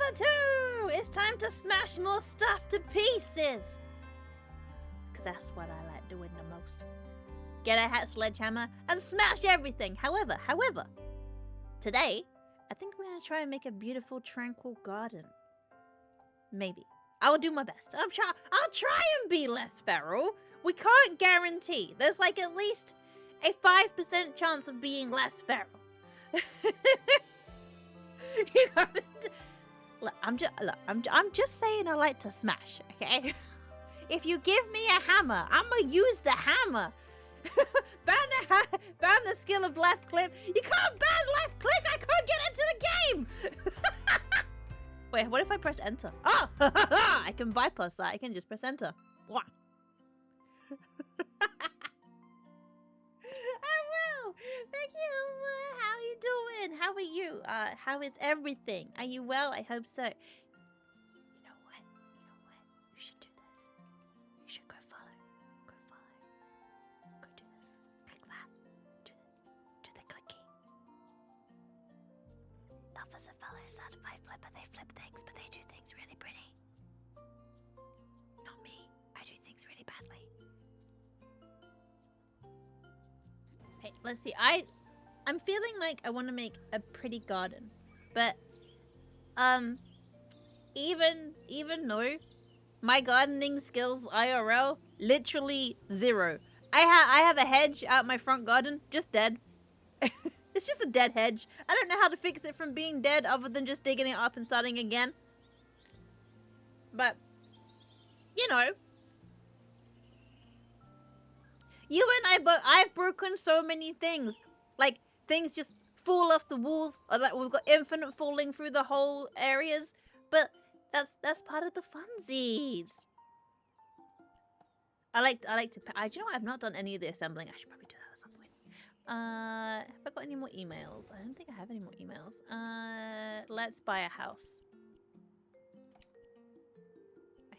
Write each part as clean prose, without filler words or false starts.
number 2! It's time to smash more stuff to pieces! Because that's what I like doing the most. Get a hat sledgehammer and smash everything. However, today, I think we're going to try and make a beautiful, tranquil garden. Maybe. I will do my best. I'll try and be less feral. We can't guarantee. There's like at least a 5% chance of being less feral. Look, I'm just saying I like to smash, okay? If you give me a hammer, I'm gonna use the hammer. Ban the skill of left click. You can't ban left click. I can't get into the game. Wait, what if I press enter? Oh, I can bypass that. I can just press enter. Wah. I will. Thank you. How are you doing? How are you? How is everything? Are you well? I hope so. You know what? You should do this. You should go follow. Go do this. Click that. Do the clicky. Alphas and fellows certified flipper. They flip things, but they do things really pretty. Not me. I do things really badly. Hey, let's see. I'm feeling like I want to make a pretty garden, but even though my gardening skills IRL literally 0. I have a hedge out my front garden, just dead. It's just a dead hedge. I don't know how to fix it from being dead other than just digging it up and starting again. But you know, you and I've broken so many things. Like, things just fall off the walls, or like we've got infinite falling through the whole areas. But that's part of the funsies. I like to. Do you know what? I've not done any of the assembling. I should probably do that at some point. Have I got any more emails? I don't think I have any more emails. Let's buy a house.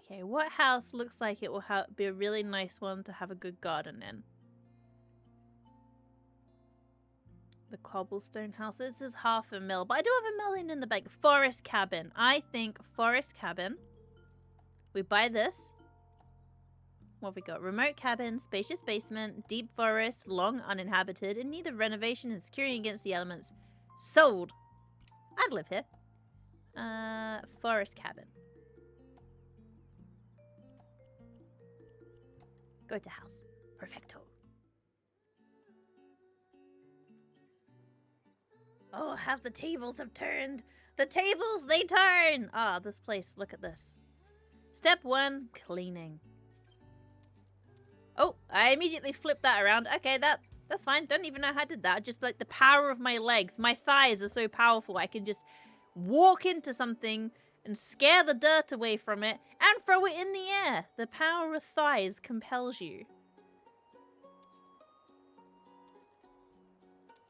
Okay, what house looks like it will be a really nice one to have a good garden in? The cobblestone house. This is half a mil, but I do have $1 million in the bank. Forest cabin. I think forest cabin. We buy this. What have we got? Remote cabin, spacious basement, deep forest, long uninhabited, in need of renovation and securing against the elements. Sold. I'd live here. Forest cabin. Go to house. Perfecto. Oh, how the tables have turned. The tables, they turn. Ah, this place. Look at this. Step 1, cleaning. Oh, I immediately flipped that around. Okay, that's fine. Don't even know how I did that. Just like the power of my legs. My thighs are so powerful. I can just walk into something and scare the dirt away from it and throw it in the air. The power of thighs compels you.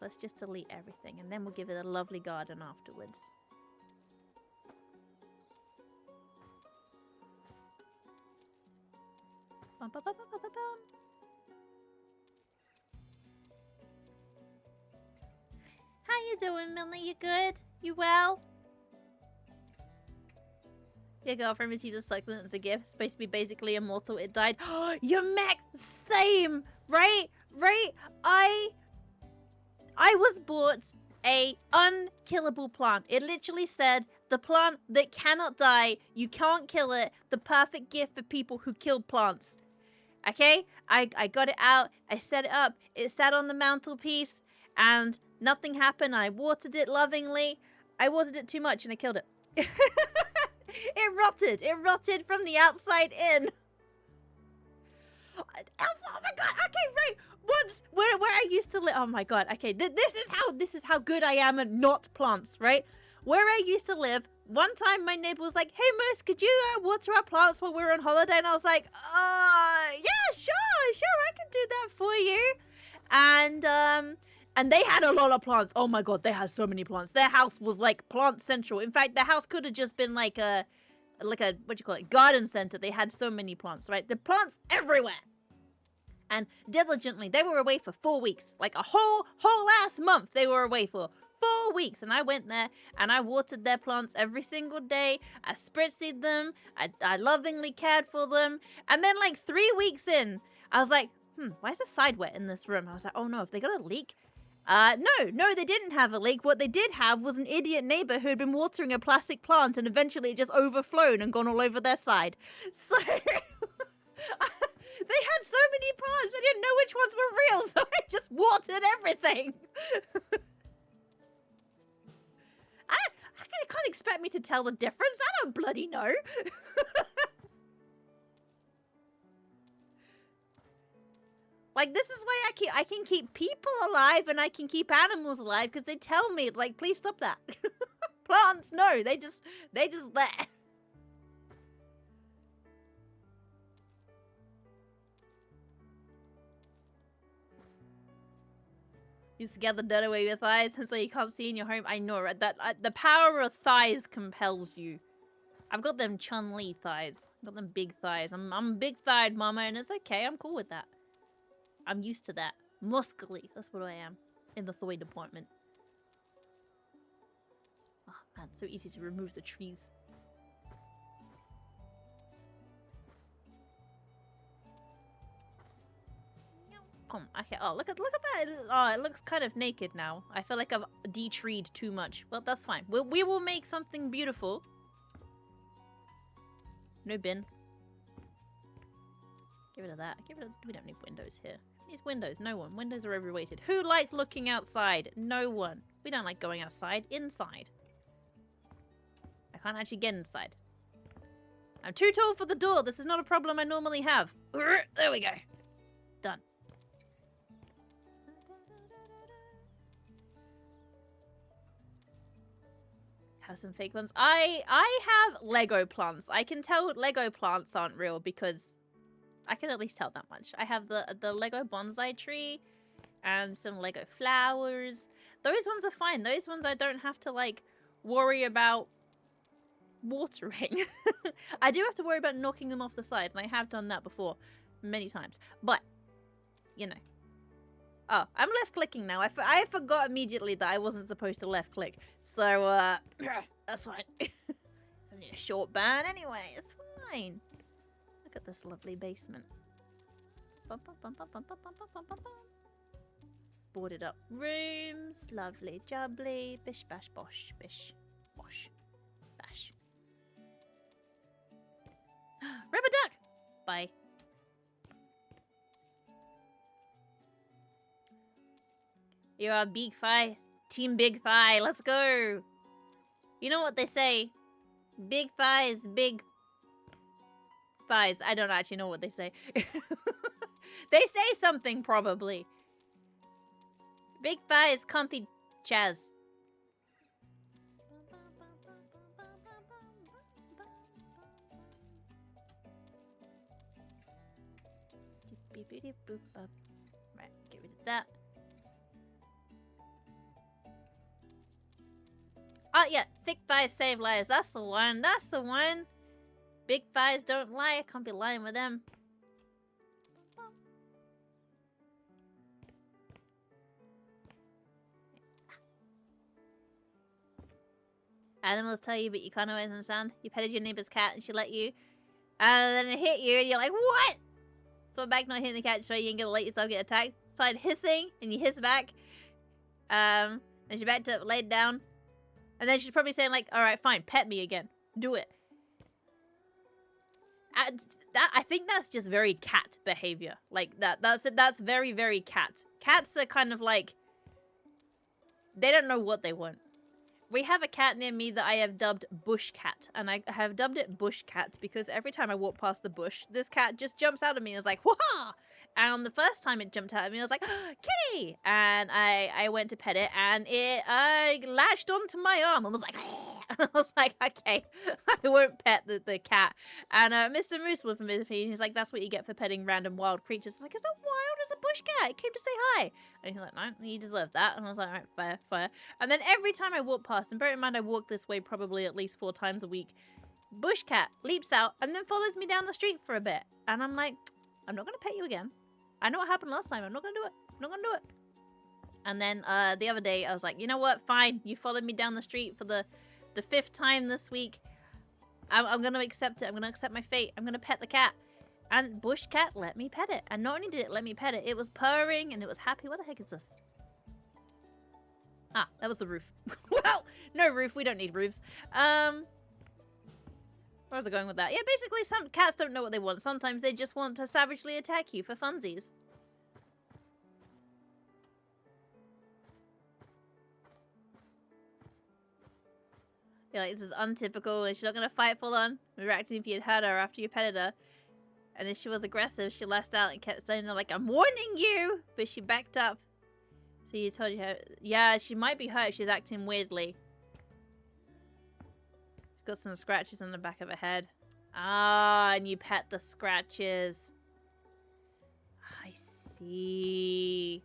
Let's just delete everything and then we'll give it a lovely garden afterwards. Bum, bum, bum, bum, bum, bum. How you doing, Millie? You good? You well? Your girlfriend received a succulent as a gift. It's supposed to be basically immortal. It died. Your mech! Same! Right? I was bought a unkillable plant. It literally said, the plant that cannot die, you can't kill it, the perfect gift for people who kill plants. Okay? I got it out, I set it up, it sat on the mantelpiece, and nothing happened. I watered it lovingly. I watered it too much and I killed it. It rotted from the outside in. Oh my god, okay, right. Once where I used to live, oh my god, okay, this is how good I am at not plants, right? Where I used to live, one time my neighbor was like, hey Moose, could you water our plants while we're on holiday? And I was like, yeah, sure, I can do that for you. And they had a lot of plants. Oh my god, they had so many plants. Their house was like plant central. In fact, their house could have just been like a what do you call it, garden center. They had so many plants, right? The plants everywhere. And diligently, they were away for 4 weeks. Like a whole ass month they were away for. 4 weeks. And I went there and I watered their plants every single day. I spritzed them. I lovingly cared for them. And then like 3 weeks in, I was like, why is the side wet in this room? I was like, oh no, have they got a leak? No, they didn't have a leak. What they did have was an idiot neighbor who had been watering a plastic plant and eventually it just overflown and gone all over their side. So they had so many plants, I didn't know which ones were real, so I just watered everything. You can't expect me to tell the difference. I don't bloody know. Like, this is why I can keep people alive and I can keep animals alive, because they tell me, like, please stop that. Plants, no, they just there. You scared the dirt away with your thighs, and so you can't see in your home. I know, right? That the power of thighs compels you. I've got them Chun-Li thighs. I've got them big thighs. I'm a big-thighed mama, and it's okay. I'm cool with that. I'm used to that. Muscly. That's what I am. In the thigh department. Oh, man. So easy to remove the trees. Come. Okay. Oh, look at that. Oh, it looks kind of naked now. I feel like I've de-treed too much. Well, that's fine. We will make something beautiful. No bin. Get rid of that. We don't need windows here. These windows, no one. Windows are overrated. Who likes looking outside? No one. We don't like going outside. Inside. I can't actually get inside. I'm too tall for the door. This is not a problem I normally have. There we go. Done. Have some fake ones. I have Lego plants. I can tell Lego plants aren't real because I can at least tell that much. I have the Lego bonsai tree and some Lego flowers. Those ones are fine. Those ones I don't have to, like, worry about watering. I do have to worry about knocking them off the side, and I have done that before many times. But, you know. Oh, I'm left-clicking now. I forgot immediately that I wasn't supposed to left-click. So, that's fine. It's only a short ban anyway. It's fine. Look at this lovely basement. Boarded up rooms. Lovely jubbly. Bish bash bosh. Bish bosh. Bash. Rubber duck! Bye. You're a big thigh. Team big thigh. Let's go. You know what they say? Big thighs, big thighs. I don't actually know what they say. They say something, probably. Big thighs, comfy chaz. Right, get rid of that. Oh, yeah. Thick thighs save lives. That's the one. That's the one. Big thighs don't lie. I can't be lying with them. Animals tell you, but you can't always understand. You petted your neighbor's cat and she let you. And then it hit you and you're like, what? So I'm back not hitting the cat so you ain't gonna let yourself get attacked. Started hissing and you hiss back. And she backed up, laid down. And then she's probably saying, like, all right, fine, pet me again. Do it. I think that's just very cat behavior. Like, that's very, very cat. Cats are kind of like, they don't know what they want. We have a cat near me that I have dubbed Bush Cat. And I have dubbed it Bush Cat because every time I walk past the bush, this cat just jumps out at me and is like, wah! And the first time it jumped out at me, I was like, oh, kitty! And I went to pet it, and it latched onto my arm and was like, and I was like, okay, I won't pet the cat. And Mr. Moose was from me, he's like, that's what you get for petting random wild creatures. It's like, it's not wild, it's a bush cat. It came to say hi. And he's like, no, you deserve that. And I was like, all right, fair, fair. And then every time I walk past, and bear in mind I walk this way probably at least 4 times a week, bush cat leaps out and then follows me down the street for a bit. And I'm like, I'm not going to pet you again. I know what happened last time. I'm not going to do it. I'm not going to do it. And then the other day, I was like, you know what? Fine. You followed me down the street for the 5th time this week. I'm going to accept it. I'm going to accept my fate. I'm going to pet the cat. And Bush Cat let me pet it. And not only did it let me pet it, it was purring and it was happy. What the heck is this? Ah, that was the roof. Well, no roof. We don't need roofs. Where was I going with that? Yeah, basically some cats don't know what they want. Sometimes they just want to savagely attack you for funsies. Yeah, like, this is untypical and she's not going to fight full on, reacting if you had hurt her after you petted her. And if she was aggressive, she lashed out and kept saying, like, I'm warning you! But she backed up. So you told her, yeah, she might be hurt if she's acting weirdly. She's got some scratches on the back of her head. Ah, and you pet the scratches. I see.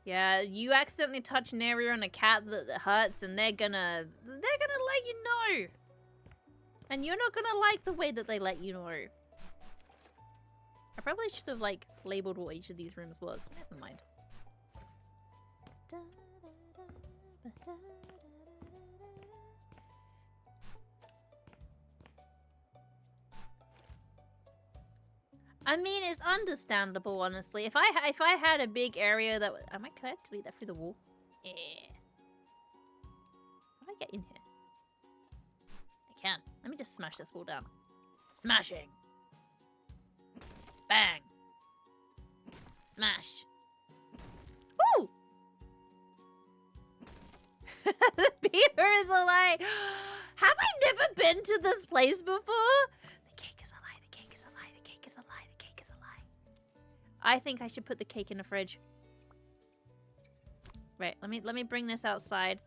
Yeah, you accidentally touch an area on a cat that hurts and they're gonna let you know. And you're not gonna like the way that they let you know. I probably should have, like, labeled what each of these rooms was. Never mind. I mean, it's understandable, honestly. If I had a big area that can I delete that through the wall? Yeah. How do I get in here? I can. Let me just smash this wall down. Smashing. Bang. Smash. Woo! The beaver is a lie. Have I never been to this place before? The cake is a lie. The cake is a lie. The cake is a lie. The cake is a lie. I think I should put the cake in the fridge. Right, let me bring this outside.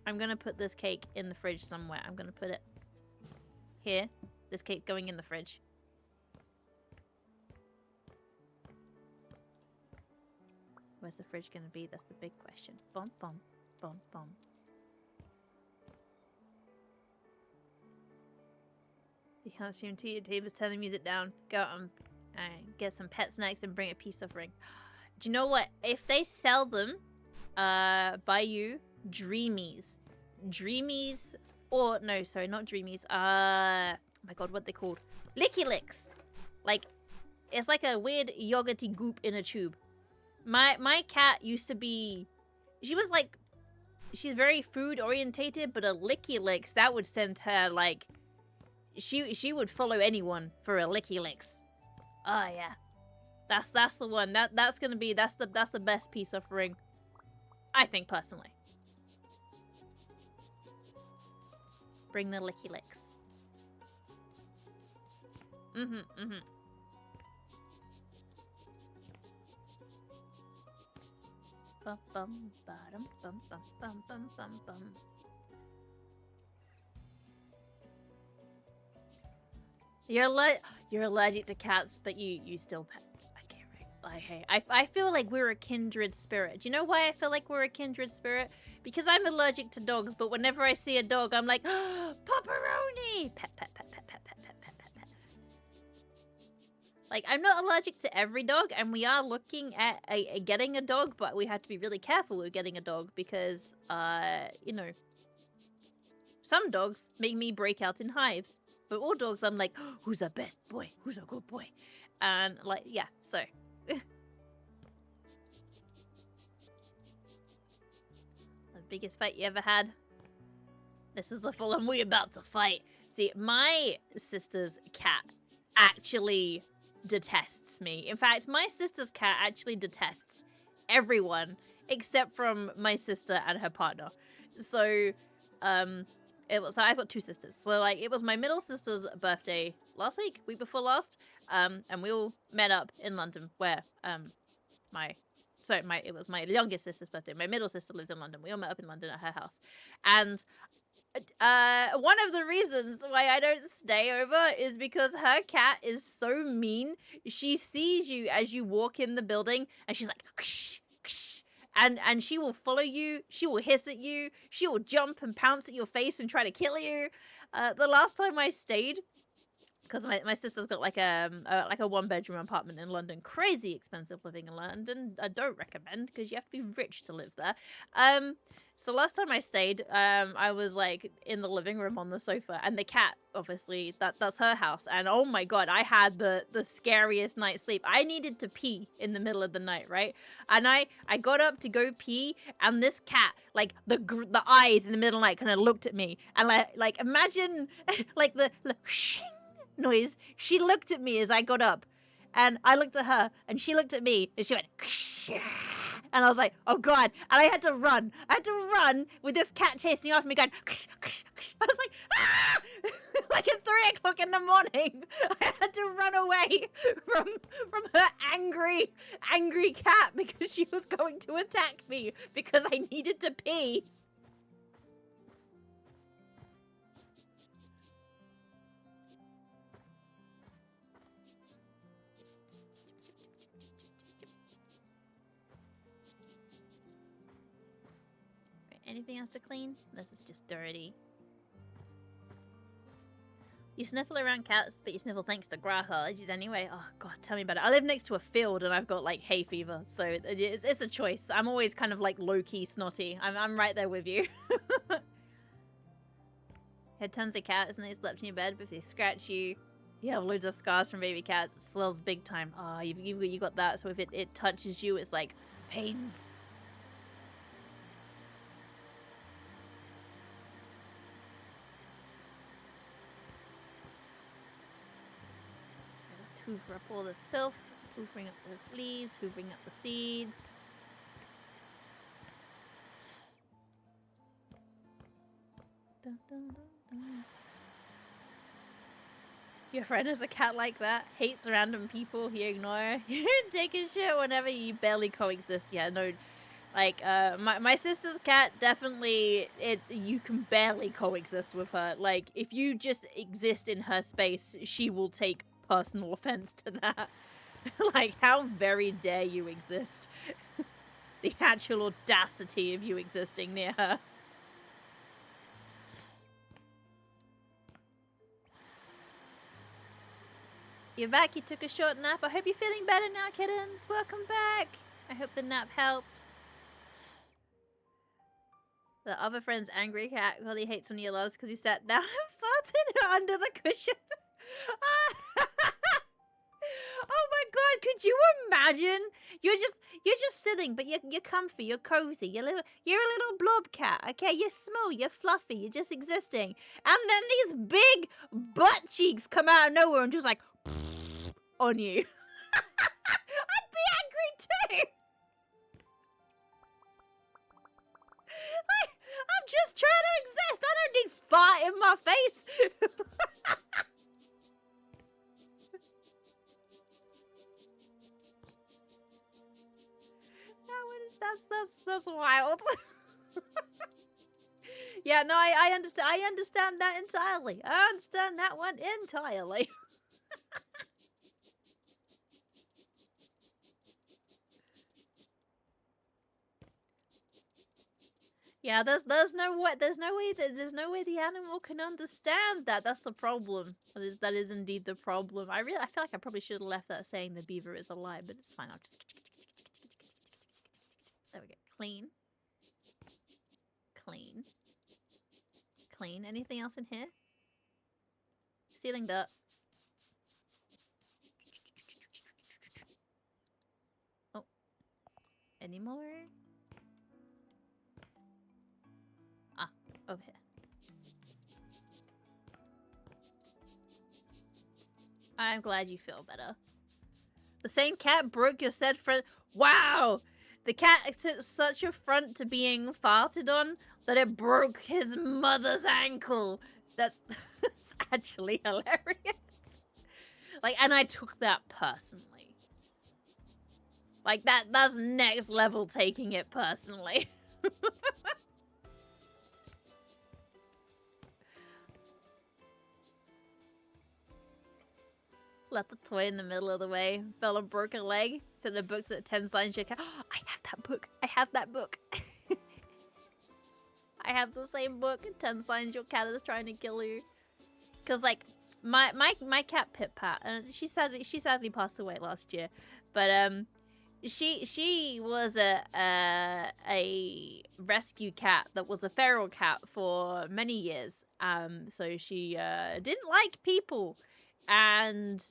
I'm gonna put this cake in the fridge somewhere. I'm gonna put it here. This cake going in the fridge. Where's the fridge gonna be? That's the big question. Bum, bum, bum, bum. You can't stream to your table, turn the music down. Go and get some pet snacks and bring a peace offering. Do you know what? If they sell them, by you, Dreamies. Dreamies, or no, sorry, not Dreamies. Oh my god, what they called? Licky Licks. Like, it's like a weird yogurty goop in a tube. My cat used to be, she was like, she's very food orientated, but a Licky Licks, that would send her like, she would follow anyone for a Licky Licks. Oh yeah, that's the one. That's gonna be that's the best peace offering, I think personally. Bring the Licky Licks. Bum bum bum bum bum bum bum bum bum. You're allergic to cats, but you still pet. Okay, right. I feel like we're a kindred spirit. Do you know why I feel like we're a kindred spirit? Because I'm allergic to dogs, but whenever I see a dog, I'm like, oh, pepperoni! Pet, pet, pet, pet, pet, pet, pet, pet, pet, pet. Like, I'm not allergic to every dog, and we are looking at getting a dog, but we have to be really careful with getting a dog because, you know, some dogs make me break out in hives. But all dogs, I'm like, oh, who's the best boy? Who's a good boy? And, like, yeah, so. The biggest fight you ever had? This is the full one we're about to fight. See, my sister's cat actually detests me. In fact, my sister's cat actually detests everyone except from my sister and her partner. So, so I've got two sisters. So, like, it was my middle sister's birthday last week before last. And we all met up in London where, it was my youngest sister's birthday. My middle sister lives in London. We all met up in London at her house. And, one of the reasons why I don't stay over is because her cat is so mean. She sees you as you walk in the building and she's like, ksh, ksh. And she will follow you, she will hiss at you, she will jump and pounce at your face and try to kill you. The last time I stayed, because my sister's got like a 1-bedroom apartment in London. Crazy expensive living in London. I don't recommend because you have to be rich to live there. So last time I stayed, I was like in the living room on the sofa, and the cat, obviously, that's her house. And oh my god, I had the scariest night's sleep. I needed to pee in the middle of the night, right? And I got up to go pee, and this cat, like the eyes in the middle of the night, kind of looked at me, and like imagine like the shing noise. She looked at me as I got up, and I looked at her, and she looked at me, and she went, and I was like, oh god, and I had to run. I had to run with this cat chasing after me, going, I was like, ah! Like at 3 o'clock in the morning, I had to run away from her angry cat because she was going to attack me because I needed to pee. Anything else to clean? This is just dirty. You sniffle around cats, but you sniffle thanks to grass allergies anyway. Oh god, tell me about it. I live next to a field and I've got like hay fever, so it's a choice. I'm always kind of like low-key snotty. I'm right there with you. Had tons of cats and they slept in your bed, but if they scratch you, you have loads of scars from baby cats. It swells big time. Oh, you got that, so if it touches you, it's like pains. Hoover up all this filth, hoovering up the leaves, hoovering up the seeds. Dun, dun, dun, dun. Your friend has a cat like that, hates random people you ignore. You take a shit whenever you barely coexist. Yeah, no, like, my sister's cat, definitely, you can barely coexist with her. Like, if you just exist in her space, she will take personal offense to that. Like, how very dare you exist? The actual audacity of you existing near her. You're back, you took a short nap. I hope you're feeling better now, kittens. Welcome back. I hope the nap helped. The other friend's angry cat really hates when he loves because he sat down and farted under the cushion. Oh my god, could you imagine? You're just sitting, but you're comfy, you're cozy, you're a little blob cat, okay? You're small, you're fluffy, you're just existing. And then these big butt cheeks come out of nowhere and just like on you. I'd be angry too. I'm just trying to exist. I don't need fart in my face. That's wild. Yeah, no, I understand that entirely. I understand that one entirely. Yeah, there's no way the animal can understand that. That's the problem. That is indeed the problem. I feel like I probably should have left that saying the beaver is alive, but it's fine. I'll just there we go. Clean. Clean. Clean. Anything else in here? Ceiling dirt. Oh. Any more? Ah, over here. I'm glad you feel better. The same cat broke your said friend. Wow! The cat took such affront to being farted on that it broke his mother's ankle. That's actually hilarious. Like, and I took that personally. Like, that's next level taking it personally. Left the toy in the middle of the way. Fell and broke a leg. Said the book's at 10 signs your cat. Oh, I have that book. I have that book. I have the same book. 10 signs your cat is trying to kill you. Because, like, my cat Pit Pat, and she sadly passed away last year, but she was a rescue cat that was a feral cat for many years. So she didn't like people, and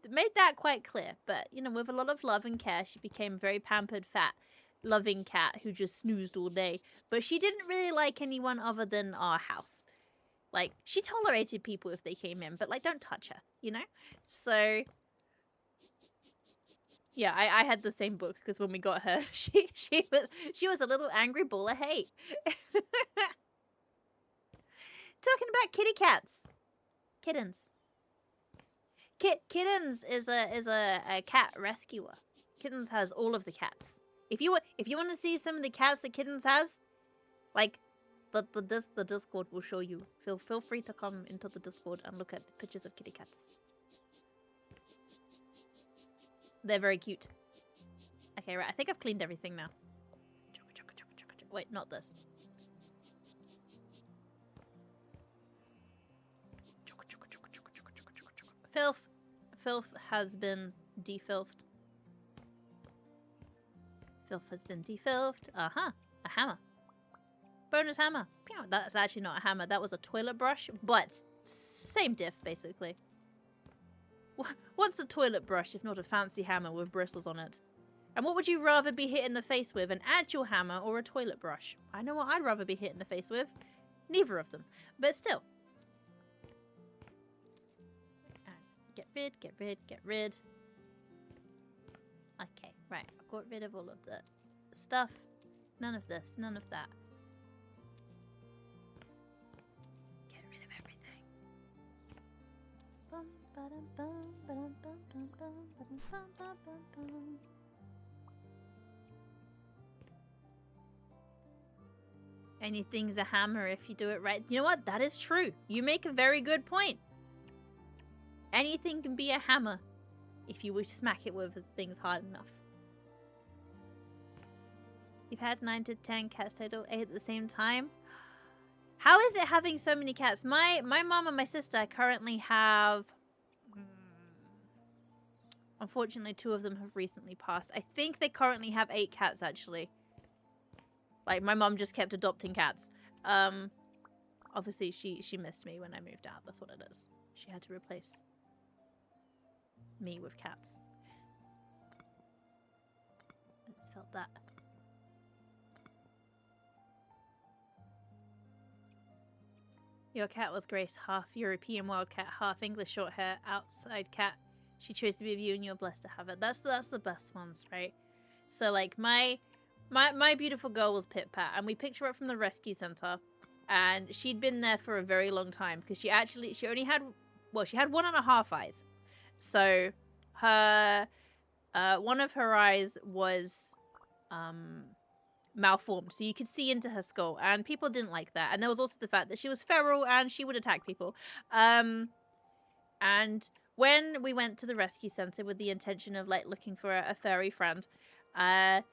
made that quite clear. But you know, with a lot of love and care, she became a very pampered, fat, loving cat who just snoozed all day. But she didn't really like anyone other than our house. Like, she tolerated people if they came in, but like, don't touch her, you know? So yeah, I had the same book because when we got her, she was a little angry ball of hate. Talking about kitty cats, kittens. Kittens is a cat rescuer. Kittens has all of the cats. If you want to see some of the cats that Kittens has, like the Discord will show you. Feel free to come into the Discord and look at the pictures of kitty cats. They're very cute. Okay, right. I think I've cleaned everything now. Wait, not this. Filth has been defilthed. Filth has been defilthed. Uh-huh. A hammer. Bonus hammer. That's actually not a hammer. That was a toilet brush, but same diff, basically. What's a toilet brush if not a fancy hammer with bristles on it? And what would you rather be hit in the face with, an actual hammer or a toilet brush? I know what I'd rather be hit in the face with. Neither of them. But still. Get rid. Okay, right. I've got rid of all of the stuff. None of this, none of that. Get rid of everything. Anything's a hammer if you do it right. You know what? That is true. You make a very good point. Anything can be a hammer if you smack it with things hard enough. You've had 9 to 10 cats total, 8 at the same time. How is it having so many cats? My mom and my sister currently have... Unfortunately, 2 of them have recently passed. I think they currently have 8 cats, actually. Like, my mom just kept adopting cats. Obviously, she missed me when I moved out. That's what it is. She had to replace me with cats. I just felt that. Your cat was Grace, half European wildcat, half English short hair, outside cat. She chose to be with you and you're blessed to have it. That's the best ones, right? So like my beautiful girl was Pit Pat, and we picked her up from the rescue center, and she'd been there for a very long time because she only had, well, she had 1.5 eyes. So her one of her eyes was malformed, so you could see into her skull, and people didn't like that. And there was also the fact that she was feral and she would attack people. And when we went to the rescue center with the intention of like looking for a furry friend, I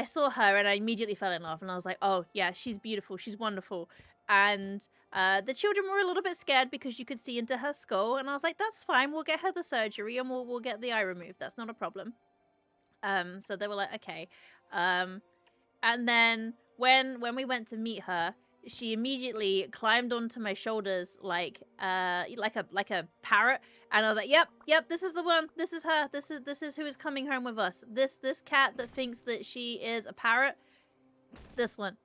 saw her and I immediately fell in love, and I was like, oh yeah, she's beautiful, she's wonderful. And the children were a little bit scared because you could see into her skull, and I was like, that's fine, we'll get her the surgery and we'll get the eye removed, that's not a problem. So they were like, okay. And then when we went to meet her, she immediately climbed onto my shoulders like a parrot, and I was like, yep, this is the one, this is her, this is who is coming home with us. This cat that thinks that she is a parrot, this one.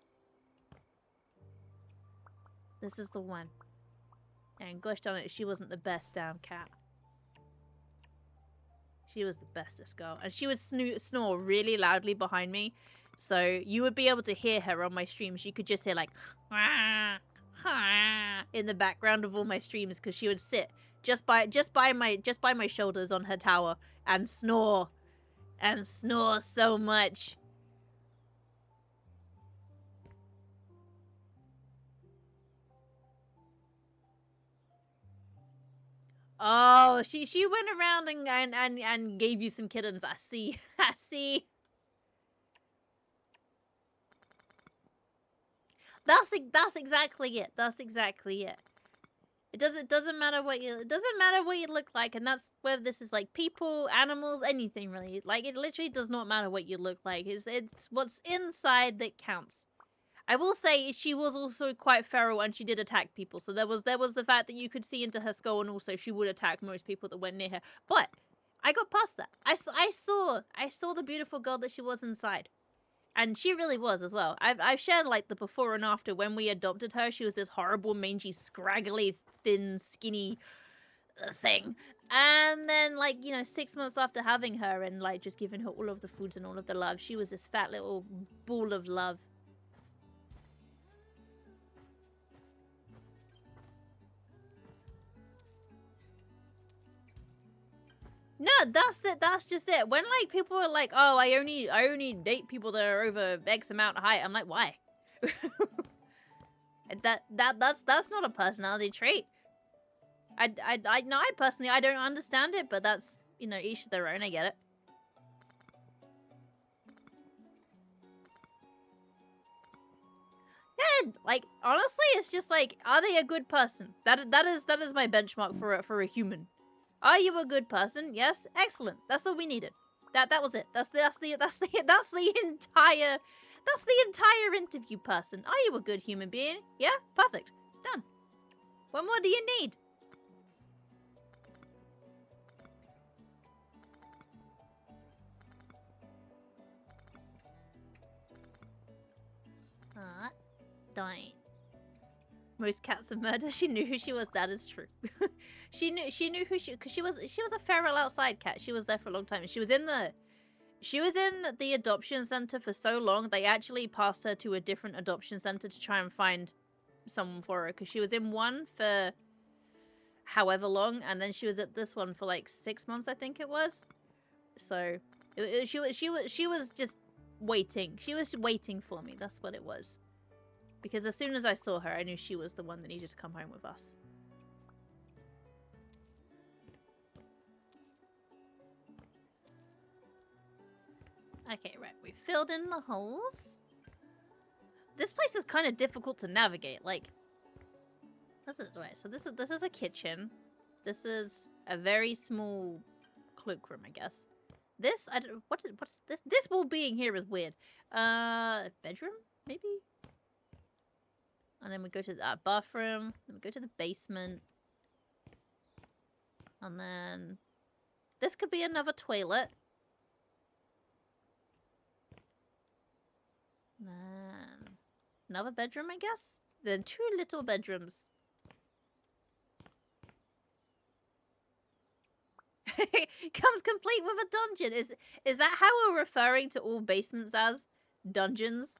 This is the one. And gosh darn it, she wasn't the best damn cat. She was the bestest girl. And she would snore really loudly behind me. So you would be able to hear her on my streams. You could just hear like in the background of all my streams, because she would sit just by my shoulders on her tower and snore so much. Oh, she went around and gave you some kittens. I see. I see. That's exactly it. That's exactly it. It doesn't matter what you look like, and that's whether this is like people, animals, anything really. Like it literally does not matter what you look like. It's what's inside that counts. I will say she was also quite feral and she did attack people. So there was the fact that you could see into her skull, and also she would attack most people that went near her. But I got past that. I saw the beautiful girl that she was inside. And she really was as well. I've shared like the before and after when we adopted her. She was this horrible, mangy, scraggly, thin, skinny thing. And then like, 6 months after having her and like just giving her all of the foods and all of the love, she was this fat little ball of love. No, that's it. That's just it. When like people are like, "Oh, I only date people that are over X amount height," I'm like, "Why?" that's not a personality trait. I personally I don't understand it, but that's each to their own. I get it. Yeah, like honestly, it's just like, are they a good person? That is my benchmark for a human. Are you a good person? Yes, excellent. That's all we needed. That was it. That's the entire interview person. Are you a good human being? Yeah, perfect. Done. What more do you need? Dying. Most cats are murder. She knew who she was. That is true. she knew who because she was a feral outside cat. She was there for a long time. She was in the adoption center for so long they actually passed her to a different adoption center to try and find someone for her, because she was in one for however long, and then she was at this one for like 6 months, I think it was. So she was just waiting. She was waiting for me. That's what it was. Because as soon as I saw her, I knew she was the one that needed to come home with us. Okay, right. We filled in the holes. This place is kind of difficult to navigate. Like, this is right. So this is a kitchen. This is a very small cloakroom, I guess. This I don't what is this? This wall being here is weird. Bedroom maybe. And then we go to the bathroom. Then we go to the basement. And then this could be another toilet. Then another bedroom, I guess. Then 2 little bedrooms. Comes complete with a dungeon. Is that how we're referring to all basements as? Dungeons?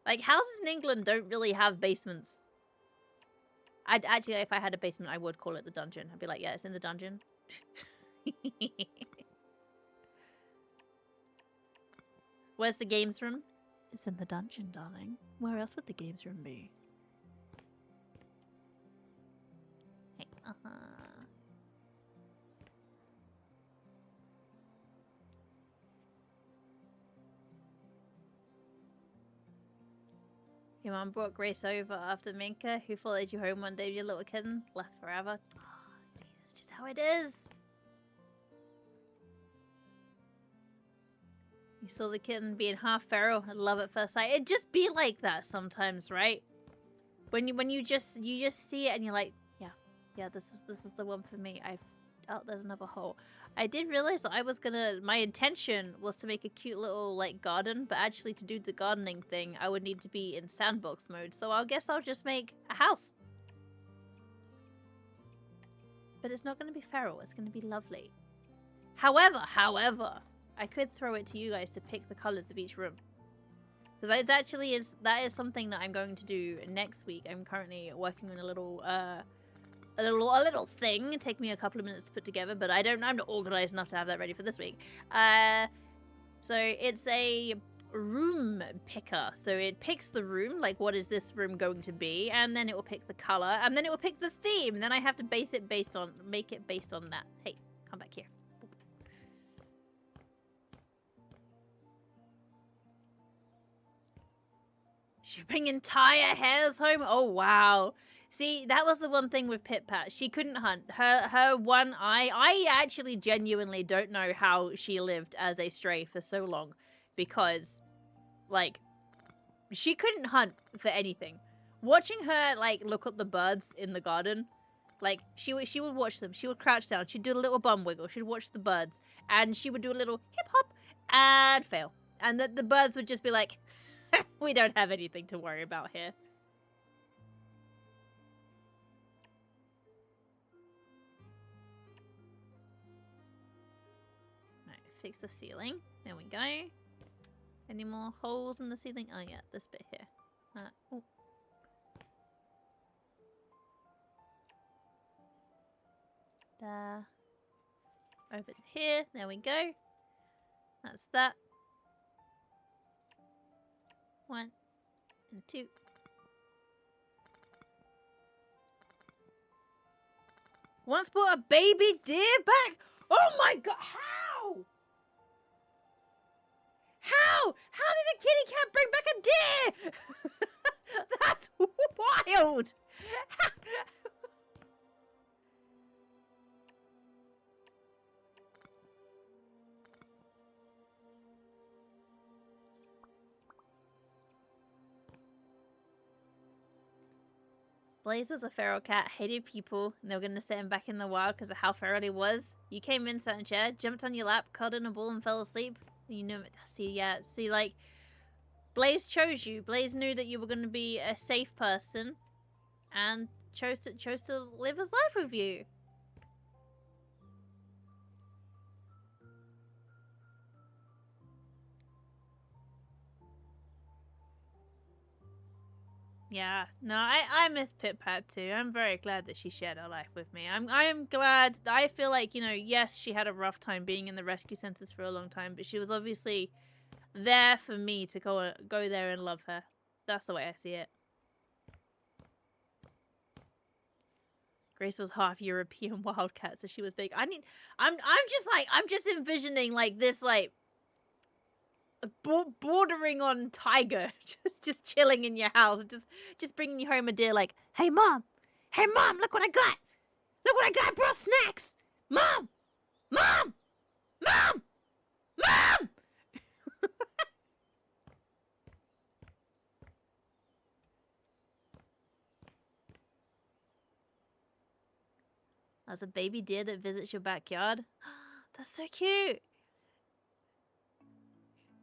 Like, houses in England don't really have basements. I'd actually, if I had a basement, I would call it the dungeon. I'd be like, yeah, it's in the dungeon. Where's the games room? It's in the dungeon, darling. Where else would the games room be? Hey, Your mom brought Grace over after Minka, who followed you home one day with your little kitten, left forever. Oh, see, that's just how it is. You saw the kitten being half feral and love at first sight. It just be like that sometimes, right? When you just see it and you're like, yeah, this is the one for me. Oh, there's another hole. I did realize that my intention was to make a cute little like garden, but actually to do the gardening thing, I would need to be in sandbox mode. So I guess I'll just make a house. But it's not going to be feral. It's going to be lovely. However, I could throw it to you guys to pick the colors of each room. Because that is something that I'm going to do next week. I'm currently working on a little thing. It'll take me a couple of minutes to put together, but I'm not organized enough to have that ready for this week. So it's a room picker. So it picks the room, like what is this room going to be, and then it will pick the color, and then it will pick the theme, and then I have to make it based on that. Hey, come back here. She bring entire hares home? Oh, wow. See, that was the one thing with Pit Pat. She couldn't hunt. Her one eye, I actually genuinely don't know how she lived as a stray for so long. Because, like, she couldn't hunt for anything. Watching her, like, look at the birds in the garden, like, she would watch them. She would crouch down. She'd do a little bum wiggle. She'd watch the birds. And she would do a little hip-hop and fail. And the birds would just be like, we don't have anything to worry about here. Right, fix the ceiling. There we go. Any more holes in the ceiling? Oh yeah, this bit here. Oh. Over to here. There we go. That's that. 1 and 2. Once brought a baby deer back. Oh my god! How? How? How did a kitty cat bring back a deer? That's wild. Blaze was a feral cat, hated people, and they were going to set him back in the wild because of how feral he was. You came in, sat in a chair, jumped on your lap, curled in a ball, and fell asleep. You know, see, like, Blaze chose you. Blaze knew that you were going to be a safe person, and chose to live his life with you. Yeah, no, I miss Pit Pat too. I'm very glad that she shared her life with me. I'm glad. I feel like, you know, yes, she had a rough time being in the rescue centers for a long time, but she was obviously there for me to go there and love her. That's the way I see it. Grace was half European wildcat, so she was big. I'm just envisioning like this, like, bordering on tiger, just chilling in your house, just bringing you home a deer. Like, hey mom, look what I got! Look what I got! I brought snacks. Mom. That's a baby deer that visits your backyard. That's so cute.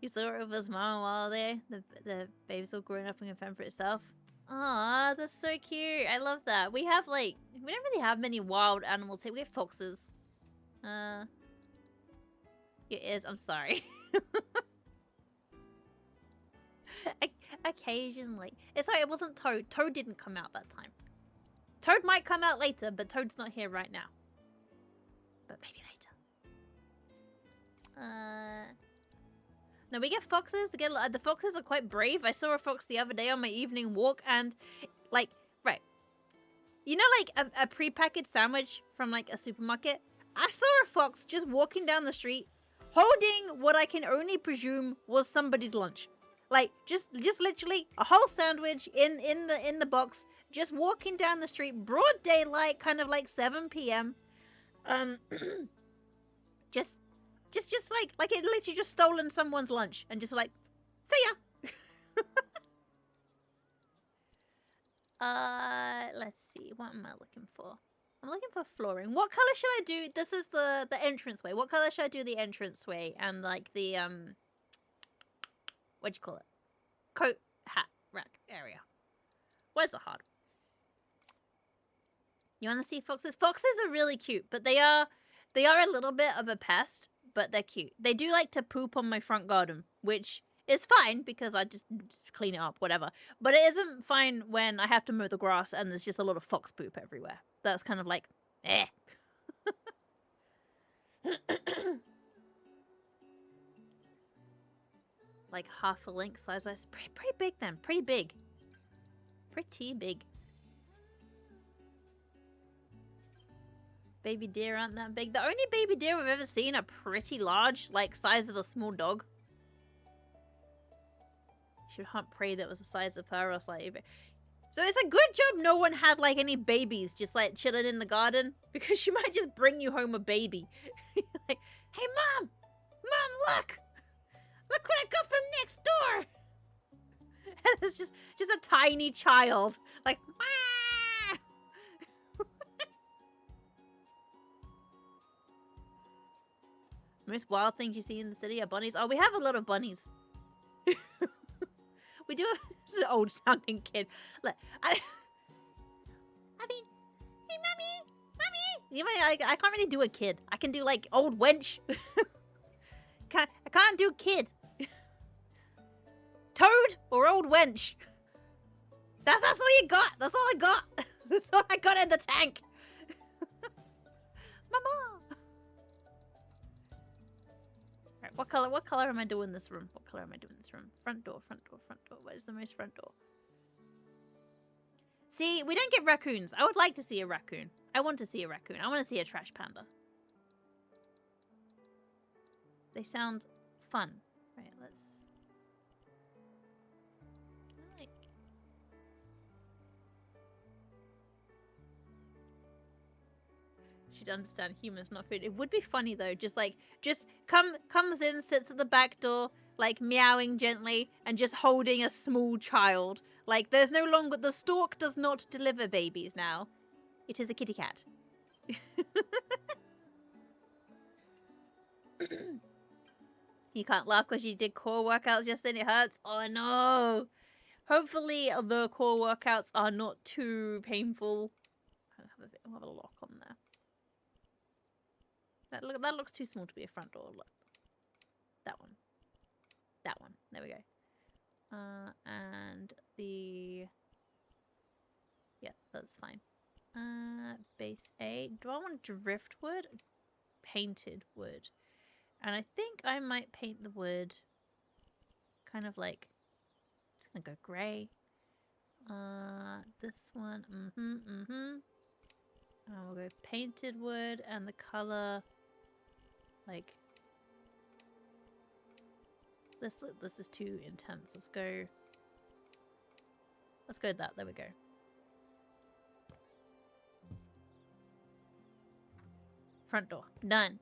He saw it with his mom while there. The baby's all grown up and can fend for itself. Aw, that's so cute. I love that. We don't really have many wild animals here. We have foxes. Your ears, I'm sorry. Occasionally. It's like it wasn't Toad. Toad didn't come out that time. Toad might come out later, but Toad's not here right now. But maybe later. No, we get foxes. The foxes are quite brave. I saw a fox the other day on my evening walk, and, like, right. You know, like, a prepackaged sandwich from, like, a supermarket? I saw a fox just walking down the street, holding what I can only presume was somebody's lunch. Like, just literally a whole sandwich in the box, just walking down the street, broad daylight, kind of like 7 p.m. Just like it literally just stolen someone's lunch and just like, see ya. Let's see. What am I looking for? I'm looking for flooring. What color should I do? This is the entranceway. What color should I do the entranceway and like the what'd you call it? Coat hat rack area. Words are hard. You want to see foxes? Foxes are really cute, but they are a little bit of a pest. But they're cute. They do like to poop on my front garden, which is fine because I just clean it up, whatever. But it isn't fine when I have to mow the grass and there's just a lot of fox poop everywhere. That's kind of like, eh. Like half a link size-wise. Pretty big then. Pretty big. Pretty big. Baby deer aren't that big. The only baby deer we've ever seen are pretty large, like size of a small dog. She would hunt prey that was the size of her or slightly. So it's a good job no one had like any babies just like chilling in the garden, because she might just bring you home a baby. Like, hey mom, look what I got from next door. And it's just a tiny child like. Wah! Most wild things you see in the city are bunnies. Oh, we have a lot of bunnies. We do have this old sounding kid. Look, I mean, hey mommy. You know, I can't really do a kid. I can do like old wench. I can't do kid. Toad or old wench. That's all you got. That's all I got. That's all I got in the tank. Mama. Alright, what color am I doing this room? What color am I doing this room? Front door. Where's the most front door? See, we don't get raccoons. I would like to see a raccoon. I want to see a raccoon. I want to see a trash panda. They sound fun. Right, let's... She'd understand humans, not food. It would be funny though, just comes in, sits at the back door, like meowing gently, and just holding a small child. Like there's no longer, the stork does not deliver babies now. It is a kitty cat. You can't laugh because you did core workouts just then, it hurts. Oh no. Hopefully the core workouts are not too painful. I'll have a lock on there. That looks too small to be a front door. Look. That one. That one. There we go. And the... Yeah, that's fine. Base A. Do I want driftwood? Painted wood. And I think I might paint the wood kind of like... It's gonna go grey. This one. And we'll go painted wood and the color... Like, this is too intense. Let's go that. There we go. Front door. Done.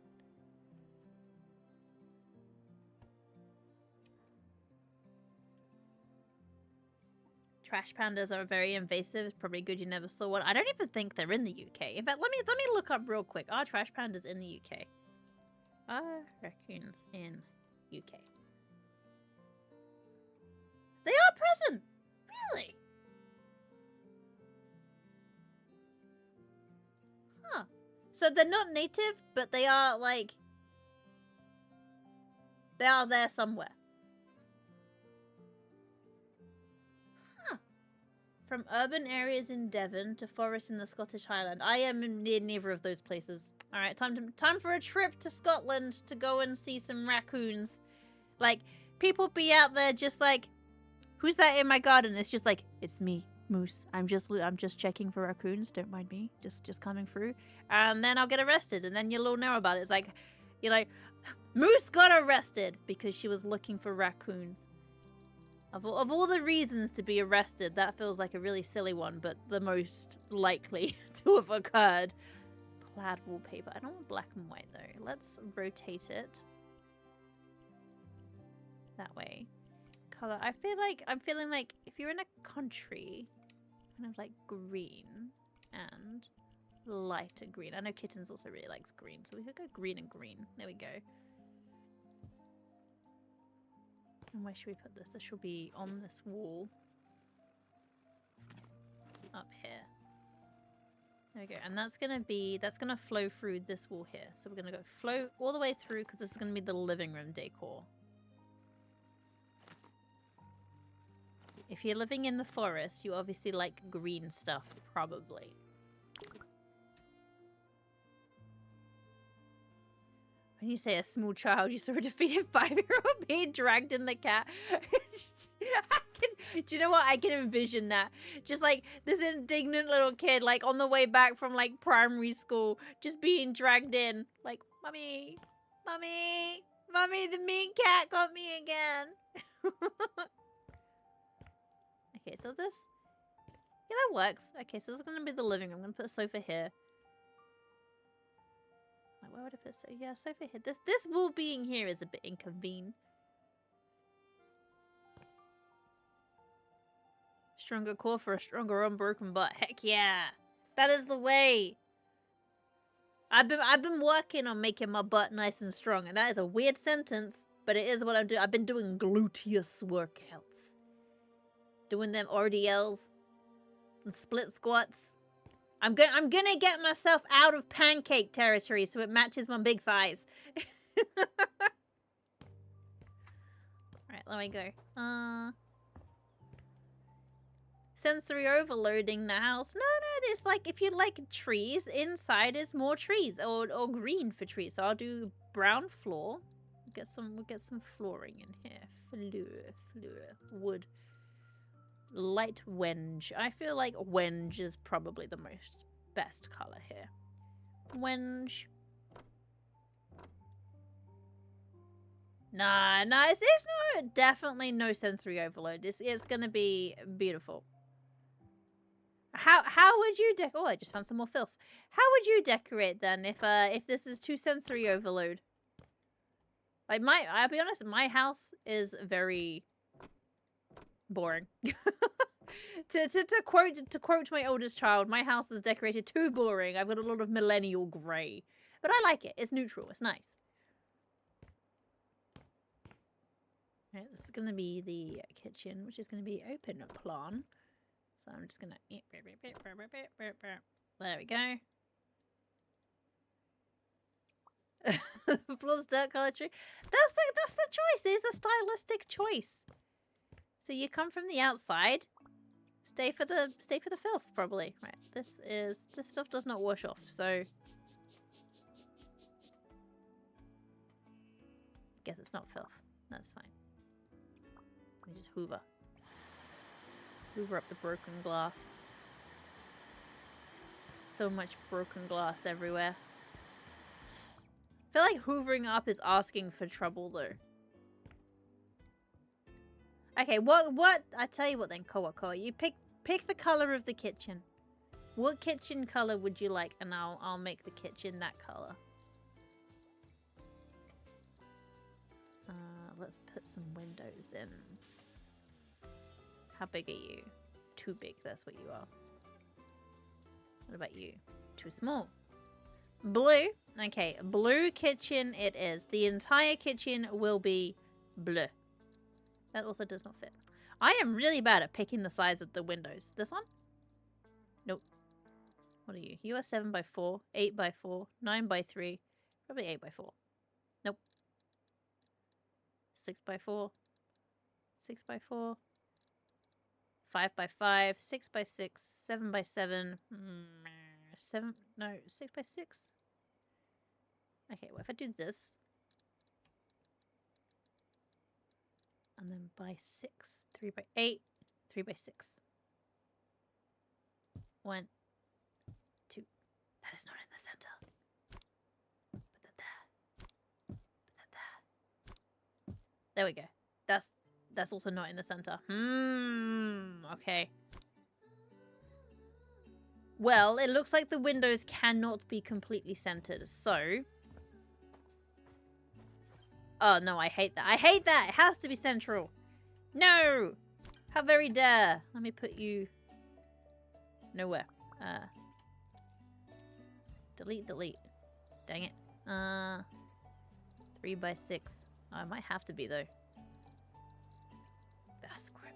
Trash pandas are very invasive. It's probably good you never saw one. I don't even think they're in the UK. In fact, let me look up real quick. Are trash pandas in the UK? Are raccoons in UK? They are present! Really? Huh. So they're not native, but they are, like... They are there somewhere. Huh. From urban areas in Devon to forests in the Scottish Highland. I am near neither of those places. Alright, time for a trip to Scotland to go and see some raccoons. Like, people be out there just like, who's that in my garden? It's just like, it's me, Moose. I'm just checking for raccoons. Don't mind me. Just coming through. And then I'll get arrested, and then you'll all know about it. It's like, you know, Moose got arrested because she was looking for raccoons. Of all the reasons to be arrested, that feels like a really silly one, but the most likely to have occurred. Plaid wallpaper. I don't want black and white though. Let's rotate it. That way. Color. I'm feeling like if you're in a country, kind of like green and lighter green. I know Kittens also really likes green, so we could go green and green. There we go. And where should we put this? This should be on this wall. Up here. There we go. And that's gonna flow through this wall here. So we're gonna go flow all the way through because this is gonna be the living room decor. If you're living in the forest, you obviously like green stuff, probably. When you say a small child, you saw a defeated 5-year-old being dragged in the cat. Do you know what? I can envision that. Just like this indignant little kid, like on the way back from like primary school, just being dragged in. Like, Mummy, Mummy, Mummy, the mean cat got me again. Okay, so this... Yeah, that works. Okay, so this is going to be the living room. I'm going to put a sofa here. Like, where would I put a yeah, sofa here. This wall being here is a bit inconvenient. Stronger core for a stronger unbroken butt. Heck yeah! That is the way! I've been working on making my butt nice and strong, and that is a weird sentence, but it is what I'm doing. I've been doing gluteus workouts. Doing them RDLs and split squats. I'm gonna get myself out of pancake territory so it matches my big thighs. Alright, let me go. Sensory overloading the house. No, there's like, if you like trees, inside is more trees. Or green for trees. So I'll do brown floor. We'll get some flooring in here. Floor. Wood. Light wenge. I feel like wenge is probably the best color here. Wenge. Nah, it's definitely no sensory overload. It's gonna be beautiful. How would you oh, I just found some more filth. How would you decorate then if this is too sensory overload? Like I'll be honest, my house is very boring. to quote my oldest child, my house is decorated too boring. I've got a lot of millennial grey. But I like it. It's neutral. It's nice. Alright, this is gonna be the kitchen, which is gonna be open plan. So I'm just gonna... There we go. The floor's dirt color tree. That's the choice. It's a stylistic choice. So you come from the outside. Stay for the filth, probably. Right. This filth does not wash off, so... Guess it's not filth. That's fine. Let me just hoover. Hoover up the broken glass. So much broken glass everywhere. I feel like hoovering up is asking for trouble though. Okay, what? I tell you what then, Koa. You pick the color of the kitchen. What kitchen color would you like? And I'll make the kitchen that color. Let's put some windows in. How big are you? Too big, that's what you are. What about you? Too small. Blue. Okay, blue kitchen it is. The entire kitchen will be blue. That also does not fit. I am really bad at picking the size of the windows. This one? Nope. What are you? You are 7x4, 8x4, 9x3, probably 8x4. Nope. 6x4, 6x4. 5x5, 6x6, 7x7, 6x6. Okay, well if I do this, and then by 6, 3x8, 3x6. 1, 2. That is not in the center. Put that there. Put that there. There we go. That's also not in the center. Okay. Well, it looks like the windows cannot be completely centered, so... Oh, no, I hate that. I hate that! It has to be central. No! How very dare. Let me put you... nowhere. Delete. Dang it. 3x6. Oh, it might have to be, though. That's great.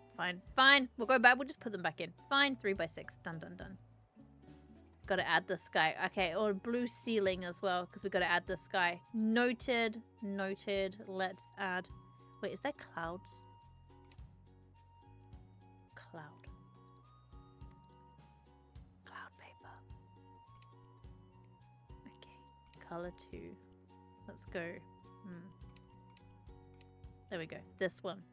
Fine. We'll go back. We'll just put them back in. Fine. 3x6. Done. Gotta add the sky. Okay, or blue ceiling as well, because we gotta add the sky. Noted. Let's add... Wait, is that clouds? Cloud paper. Okay. Color 2. Let's go. There we go. This one.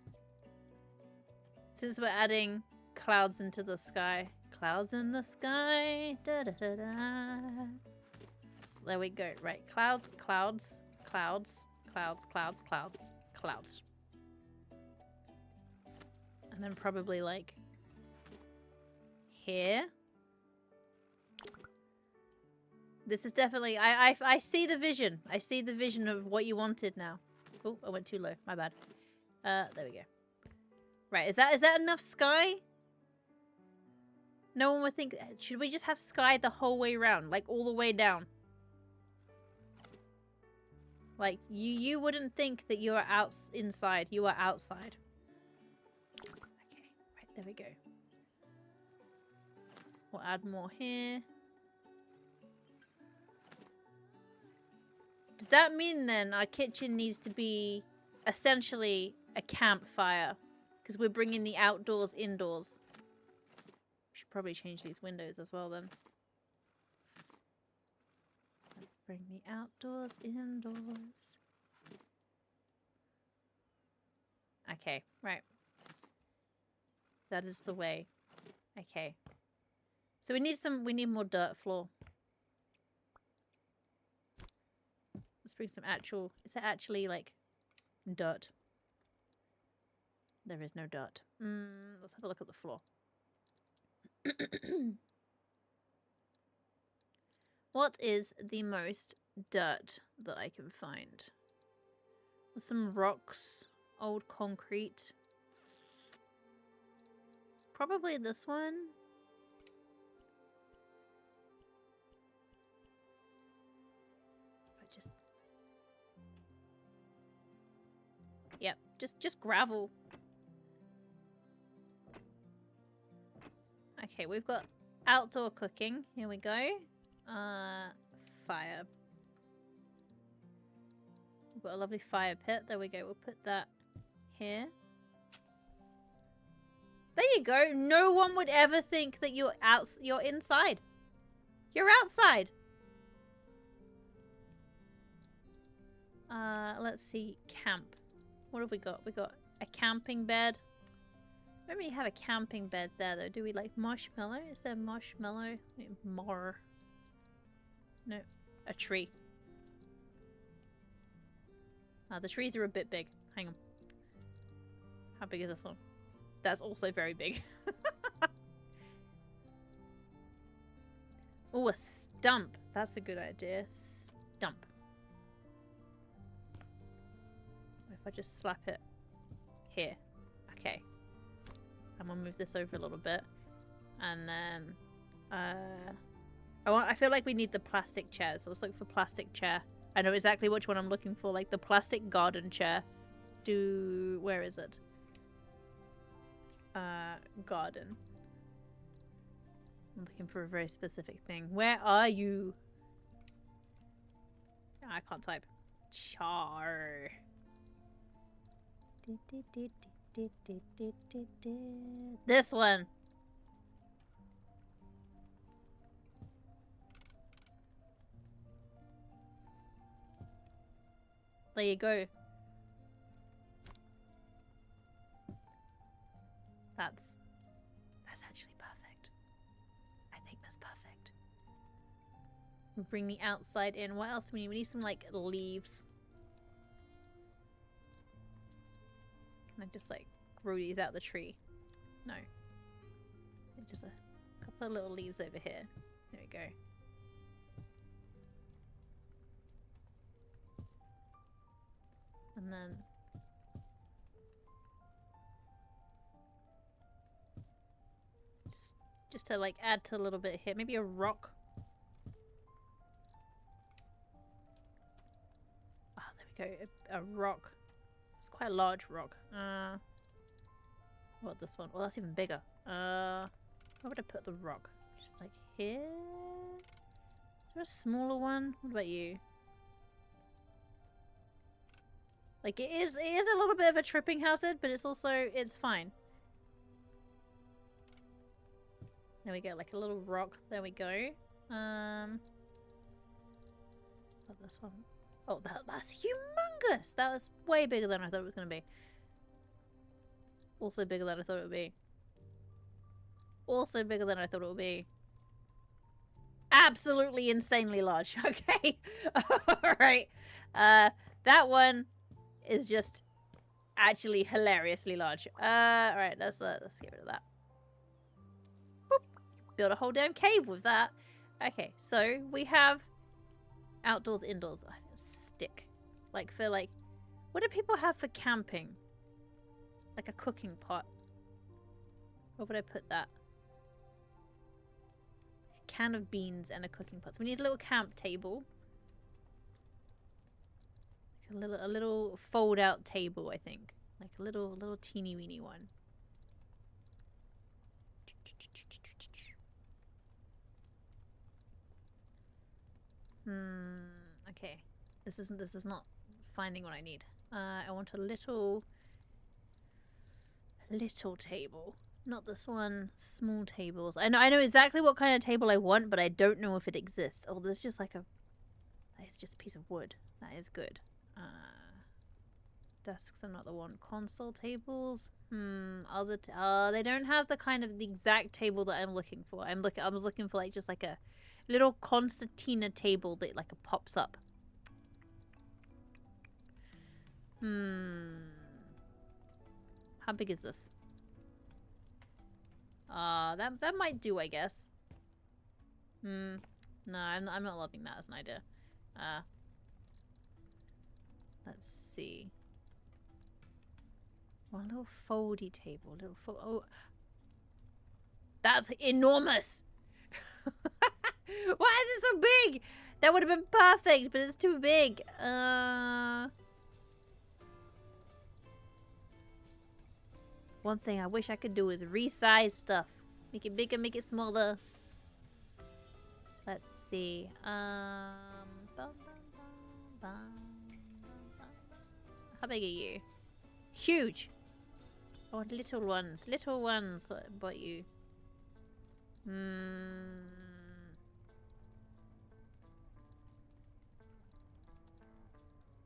Since we're adding clouds into the sky. Clouds in the sky. Da da da da. There we go. Right. Clouds. And then probably like here. This is definitely... I see the vision. I see the vision of what you wanted now. Oh, I went too low. My bad. There we go. Right, is that enough sky? No one would think... Should we just have sky the whole way around? Like, all the way down? Like, you wouldn't think that you are inside. You are outside. Okay, right, there we go. We'll add more here. Does that mean then our kitchen needs to be essentially a campfire? Because we're bringing the outdoors indoors. We should probably change these windows as well then. Let's bring the outdoors indoors. Okay, right. That is the way. Okay. So we need more dirt floor. Let's bring some actual... Is it actually, like, dirt? There is no dirt. Let's have a look at the floor. What is the most dirt that I can find? Some rocks. Old concrete. Probably this one. Yep, just gravel. Okay, we've got outdoor cooking. Here we go. Fire. We've got a lovely fire pit. There we go. We'll put that here. There you go. No one would ever think that you're inside. You're outside. Let's see. Camp. What have we got? We got a camping bed. I don't really have a camping bed there though. Do we like marshmallow? Is there marshmallow? More. No. A tree. The trees are a bit big. Hang on. How big is this one? That's also very big. Oh, a stump. That's a good idea. Stump. If I just slap it here. Okay. I'm gonna move this over a little bit. And then I feel like we need the plastic chairs. So let's look for plastic chair. I know exactly which one I'm looking for, like the plastic garden chair. Where is it? Garden. I'm looking for a very specific thing. Where are you? Oh, I can't type. Char. This one. There you go. That's actually perfect. I think that's perfect. We'll bring the outside in. What else do we need? We need some like leaves. Can I just like grow these out the tree? No. Just a couple of little leaves over here. There we go. And then just to like add to a little bit here. Maybe a rock. Ah, there we go. A rock. It's quite a large rock. What, this one? Well, that's even bigger. Where would I put the rock? Just like here? Is there a smaller one? What about you? Like it is a little bit of a tripping hazard, but it's also, it's fine. There we go, like a little rock. There we go. What, this one? Oh, that's humongous! That was way bigger than I thought it was going to be. Also bigger than I thought it would be. Also bigger than I thought it would be. Absolutely insanely large. Okay. Alright. That one is just actually hilariously large. Alright, let's get rid of that. Boop. build a whole damn cave with that. Okay, so we have outdoors, indoors. Stick. Like for like, what do people have for camping? Like a cooking pot. Where would I put that? A can of beans and a cooking pot. So we need a little camp table. Like a little fold out table, I think. Like a little teeny weeny one. Okay. This is not finding what I need. I want a little table. Not this one. Small tables. I know exactly what kind of table I want, but I don't know if it exists. Oh, there's just like a... It's just a piece of wood. That is good. Desks are not the one. Console tables. They don't have the exact table that I'm looking for. I was looking for like just like a little concertina table that like pops up. How big is this? That might do, I guess. No, I'm not loving that as an idea. Let's see. One little foldy table, oh, that's enormous. Why is it so big? That would have been perfect, but it's too big. One thing I wish I could do is resize stuff. Make it bigger, make it smaller. Let's see. How big are you? Huge. I want little ones. Little ones. What about you?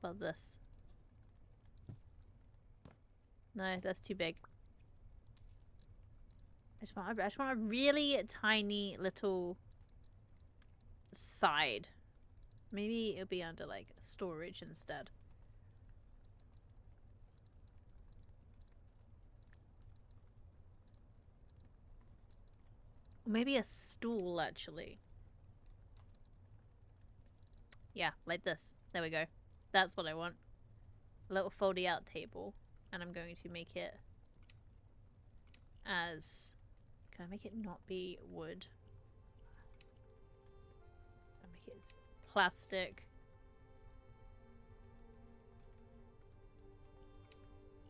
About this. No, that's too big. I just want a really tiny little side. Maybe it'll be under like storage instead. Or maybe a stool actually. Yeah, like this. There we go. That's what I want. A little foldy out table. And I'm going to make it as... Can I make it not be wood? I'll make it plastic.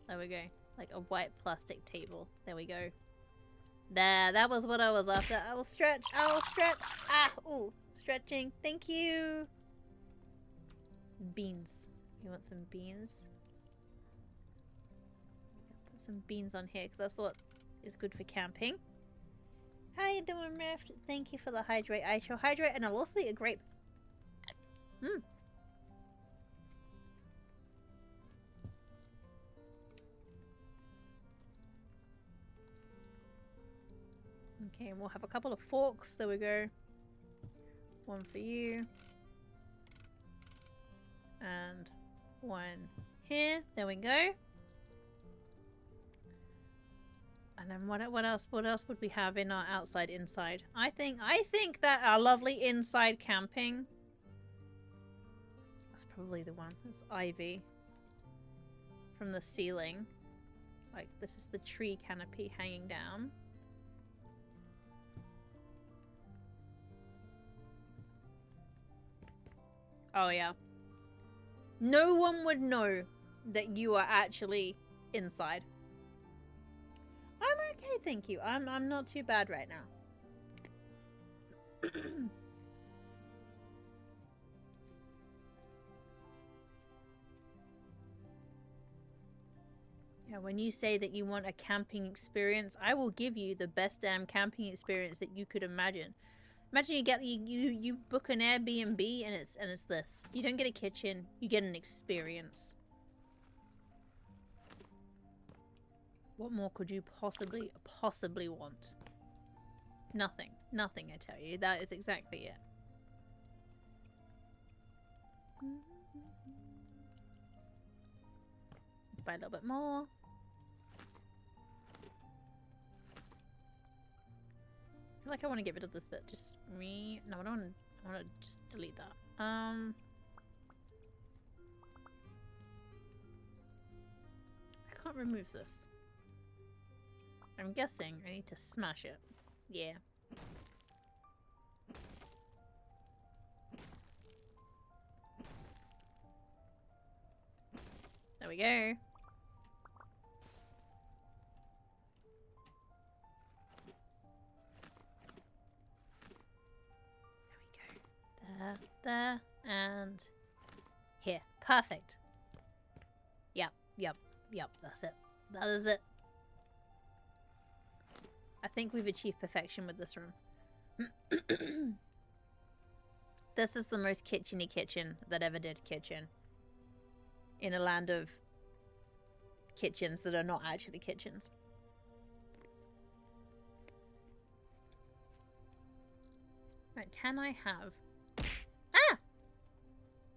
There we go. Like a white plastic table. There we go. There, that was what I was after. I will stretch. I will stretch. Ah, ooh, stretching. Thank you. Beans. You want some beans? Put some beans on here because that's what is good for camping. How you doing, Rift? Thank you for the hydrate. I shall hydrate and I'll also eat a grape. Okay, and we'll have a couple of forks. There we go. One for you. And one here. There we go. And then what else would we have in our outside inside? I think that our lovely inside camping. That's probably the one. That's ivy from the ceiling. Like this is the tree canopy hanging down. Oh yeah. No one would know that you are actually inside. I'm okay, thank you. I'm not too bad right now. Yeah, when you say that you want a camping experience, I will give you the best damn camping experience that you could imagine. Imagine you book an Airbnb and it's this. You don't get a kitchen, you get an experience. What more could you possibly want? Nothing. Nothing, I tell you. That is exactly it. Buy a little bit more. feel like I want to get rid of this bit. Just no, I don't want to. I want to just delete that. I can't remove this. I'm guessing I need to smash it. Yeah. There we go. There we go. There, and here. Perfect. Yep. That's it. That is it. I think we've achieved perfection with this room. This is the most kitchen-y kitchen that ever did kitchen. In a land of kitchens that are not actually kitchens. Right, can I have... Ah!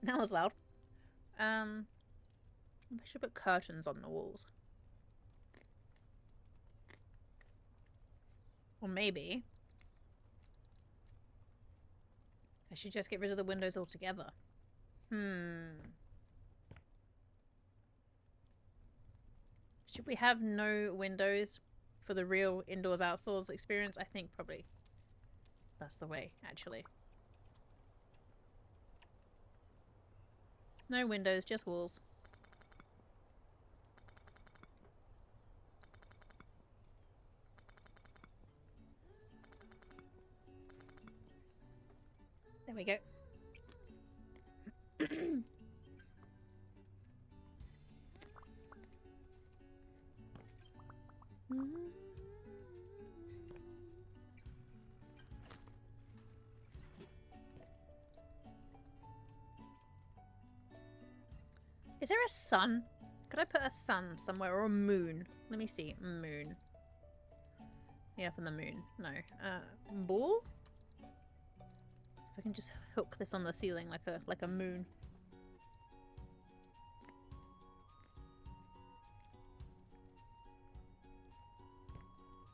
That was loud. I should put curtains on the walls. Or maybe I should just get rid of the windows altogether. Should we have no windows for the real indoors-outdoors experience? I think probably that's the way, actually. No windows, just walls. There we go. Is there a sun? Could I put a sun somewhere or a moon? Let me see. Moon. Yeah, from the moon. No. Ball? So if I can just hook this on the ceiling like a moon.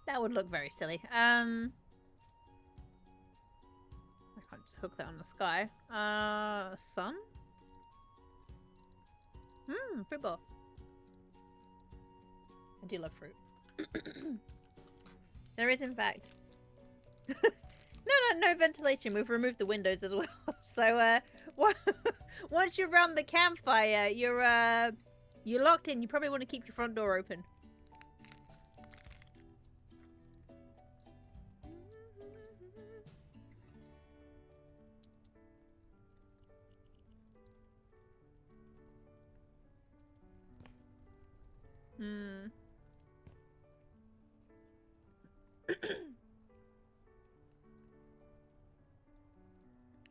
That would look very silly. I can't just hook that on the sky. Sun? Fruit bowl. I do love fruit. There is, in fact... No ventilation. We've removed the windows as well. So, once you're around the campfire, you're locked in. You probably want to keep your front door open.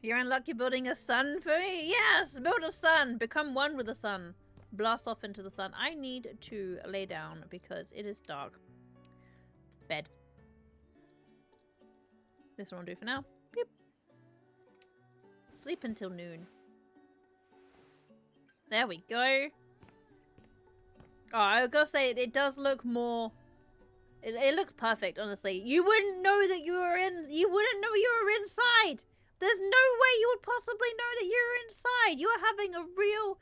You're unlucky building a sun for me? Yes! Build a sun! Become one with the sun. Blast off into the sun. I need to lay down because it is dark. Bed. This one will do for now. Beep. Sleep until noon. There we go. Oh, I gotta say, it does look more... It looks perfect, honestly. You wouldn't know that you were in... You wouldn't know you were inside! There's no way you would possibly know that you're inside! You are having a real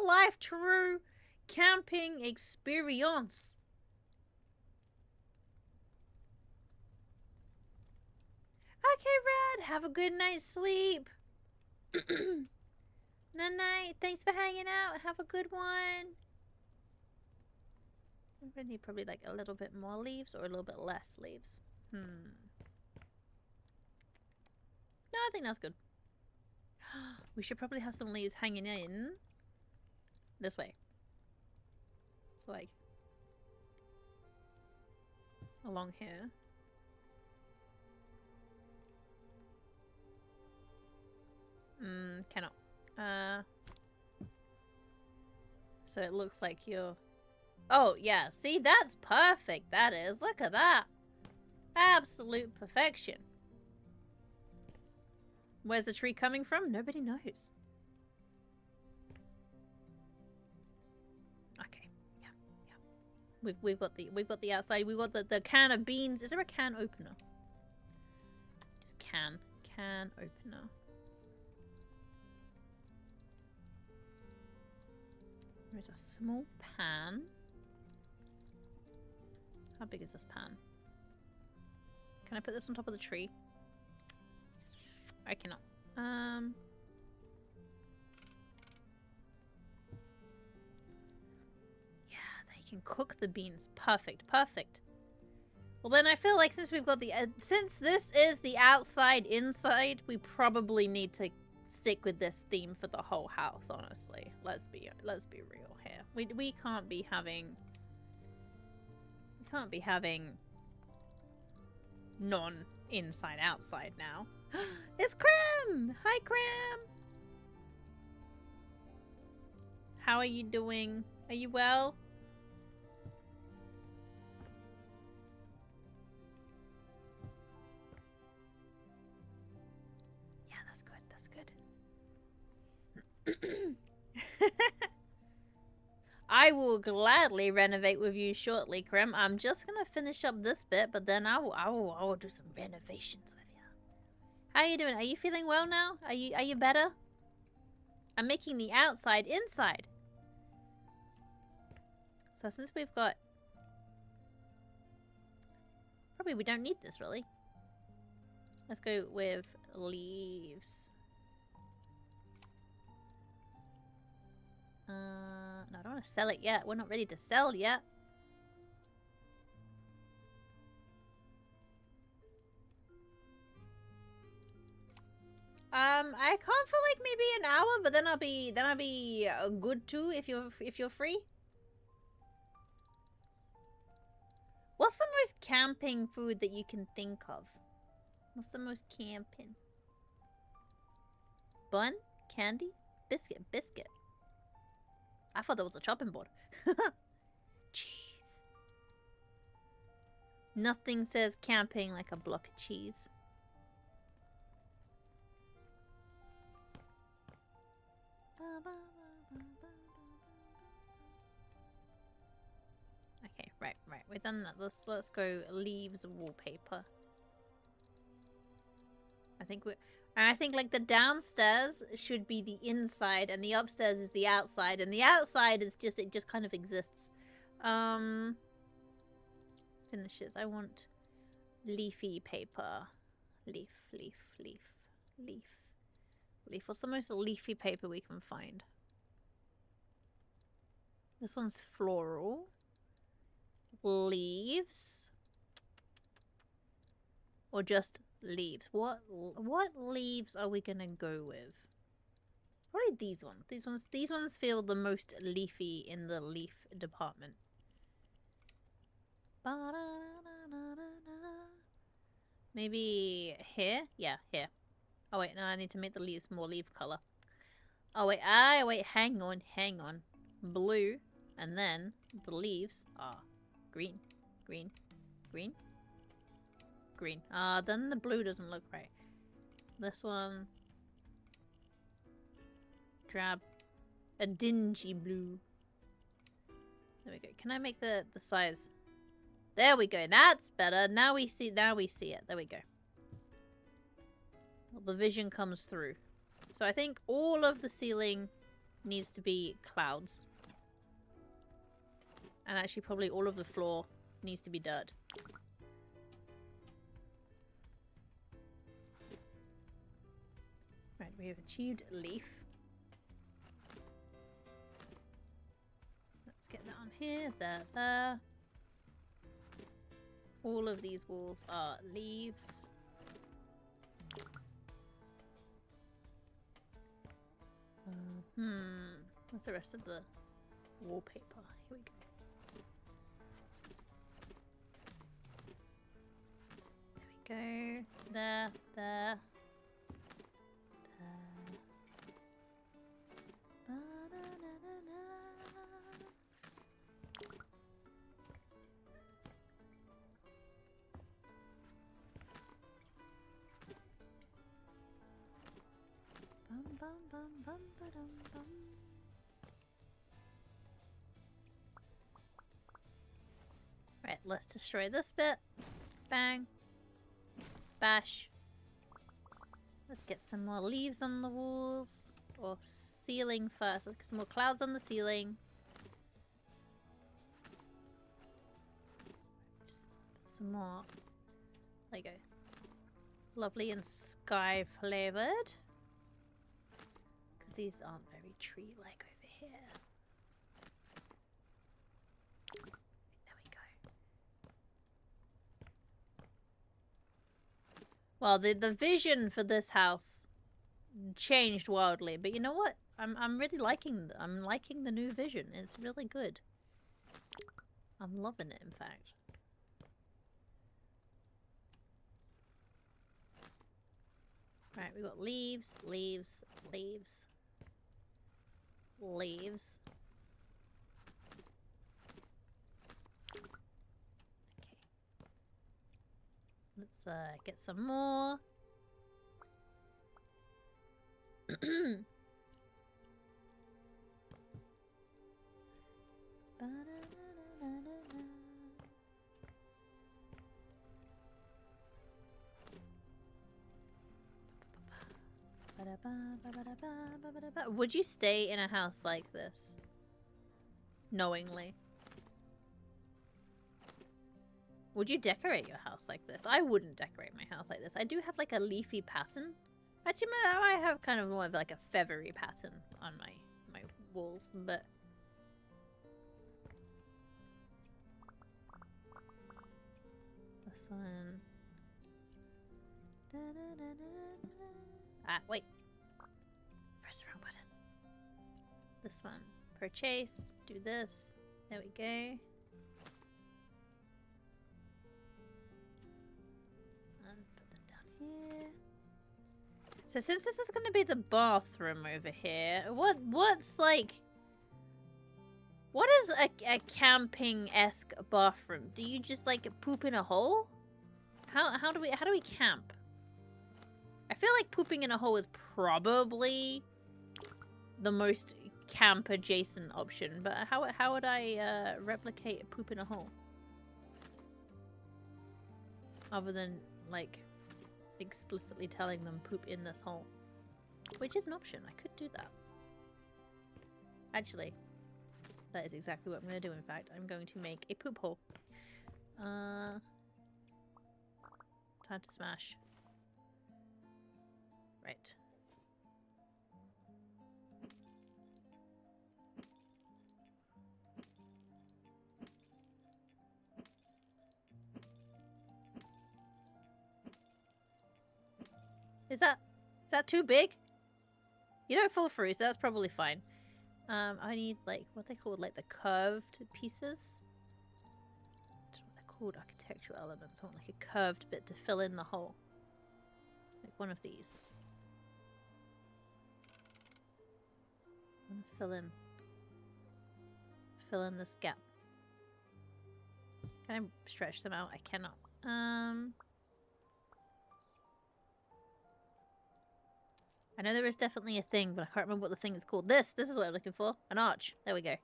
life, true camping experience. Okay, Red. Have a good night's sleep. Night-night. Thanks for hanging out. Have a good one. I'm gonna need probably like a little bit more leaves or a little bit less leaves. No, I think that's good. We should probably have some leaves hanging in this way. So like along here. Cannot. So it looks like you're... Oh, yeah. See, that's perfect. That is. Look at that. Absolute perfection. Where's the tree coming from? Nobody knows. Okay. Yeah. We've got the outside. We've got the can of beans. Is there a can opener? can opener. There's a small pan. How big is this pan? Can I put this on top of the tree? I cannot. Yeah, they can cook the beans. Perfect, perfect. Well then I feel like since we've got the since this is the outside inside, we probably need to stick with this theme for the whole house, honestly. Let's be real here. We can't be having non inside outside now. It's Cram! Hi Cram! How are you doing? Are you well? Yeah, that's good, that's good. I will gladly renovate with you shortly, Krim. I'm just gonna finish up this bit, but then I will do some renovations with you. How are you doing? Are you feeling well now? Are you better? I'm making the outside inside. So since we've got... Probably we don't need this, really. Let's go with leaves. No, I don't want to sell it yet. We're not ready to sell yet. I can't for like maybe an hour, but then I'll be good too if you're free. What's the most camping food that you can think of? What's the most camping? Bun? Candy? Biscuit? Biscuit. I thought that was a chopping board. Cheese. Nothing says camping like a block of cheese. Okay, right. We've done that. Let's go leaves wallpaper. I think like the downstairs should be the inside and the upstairs is the outside, and the outside is just, it just kind of exists. Finishes. I want leafy paper. Leaf. What's the most leafy paper we can find? This one's floral. Leaves. Or just leaves. What leaves are we gonna go with? Probably these ones. These ones feel the most leafy in the leaf department. Maybe here? Yeah, here. Oh wait, no, I need to make the leaves more leaf color. Oh wait, hang on. Blue, and then the leaves are green. Then the blue doesn't look right. This one. Drab. A dingy blue. There we go. Can I make the size? There we go. That's better. Now we see it. There we go. Well, the vision comes through. So I think all of the ceiling needs to be clouds. And actually probably all of the floor needs to be dirt. Right, we have achieved leaf. Let's get that on here, there. All of these walls are leaves. What's the rest of the wallpaper? Here we go. There we go. There. Right, let's destroy this bit. Bang. Bash. Let's get some more leaves on the walls. Or ceiling first. Let's get some more clouds on the ceiling. Just some more. There you go. Lovely and sky flavored. Because these aren't very tree-like over here. There we go. Well, the vision for this house changed wildly, but you know what? I'm really liking the new vision. It's really good. I'm loving it, in fact. Right, we got leaves, leaves, leaves, leaves. Okay. Let's get some more. Would you stay in a house like this? Knowingly? Would you decorate your house like this? I wouldn't decorate my house like this. I do have like a leafy pattern. Actually, I have kind of more of like a feathery pattern on my walls, but... This one... Ah, wait. Press the wrong button. This one. Purchase. Do this. There we go. And put them down here. So since this is going to be the bathroom over here, what's like... What is a camping-esque bathroom? Do you just like poop in a hole? How do we camp? I feel like pooping in a hole is probably the most camp-adjacent option, but how would I replicate poop in a hole? Other than, like, explicitly telling them poop in this hole. Which is an option. I could do that. Actually, that is exactly what I'm going to do, in fact. I'm going to make a poop hole. Time to smash. Right. Is that too big? You don't fall through, so that's probably fine. I need like what they call like the curved pieces. I don't know what they're called, architectural elements. I want like a curved bit to fill in the hole. Like one of these. I'm gonna fill in this gap. Can I stretch them out? I cannot. I know there is definitely a thing, but I can't remember what the thing is called. This is what I'm looking for. An arch. There we go.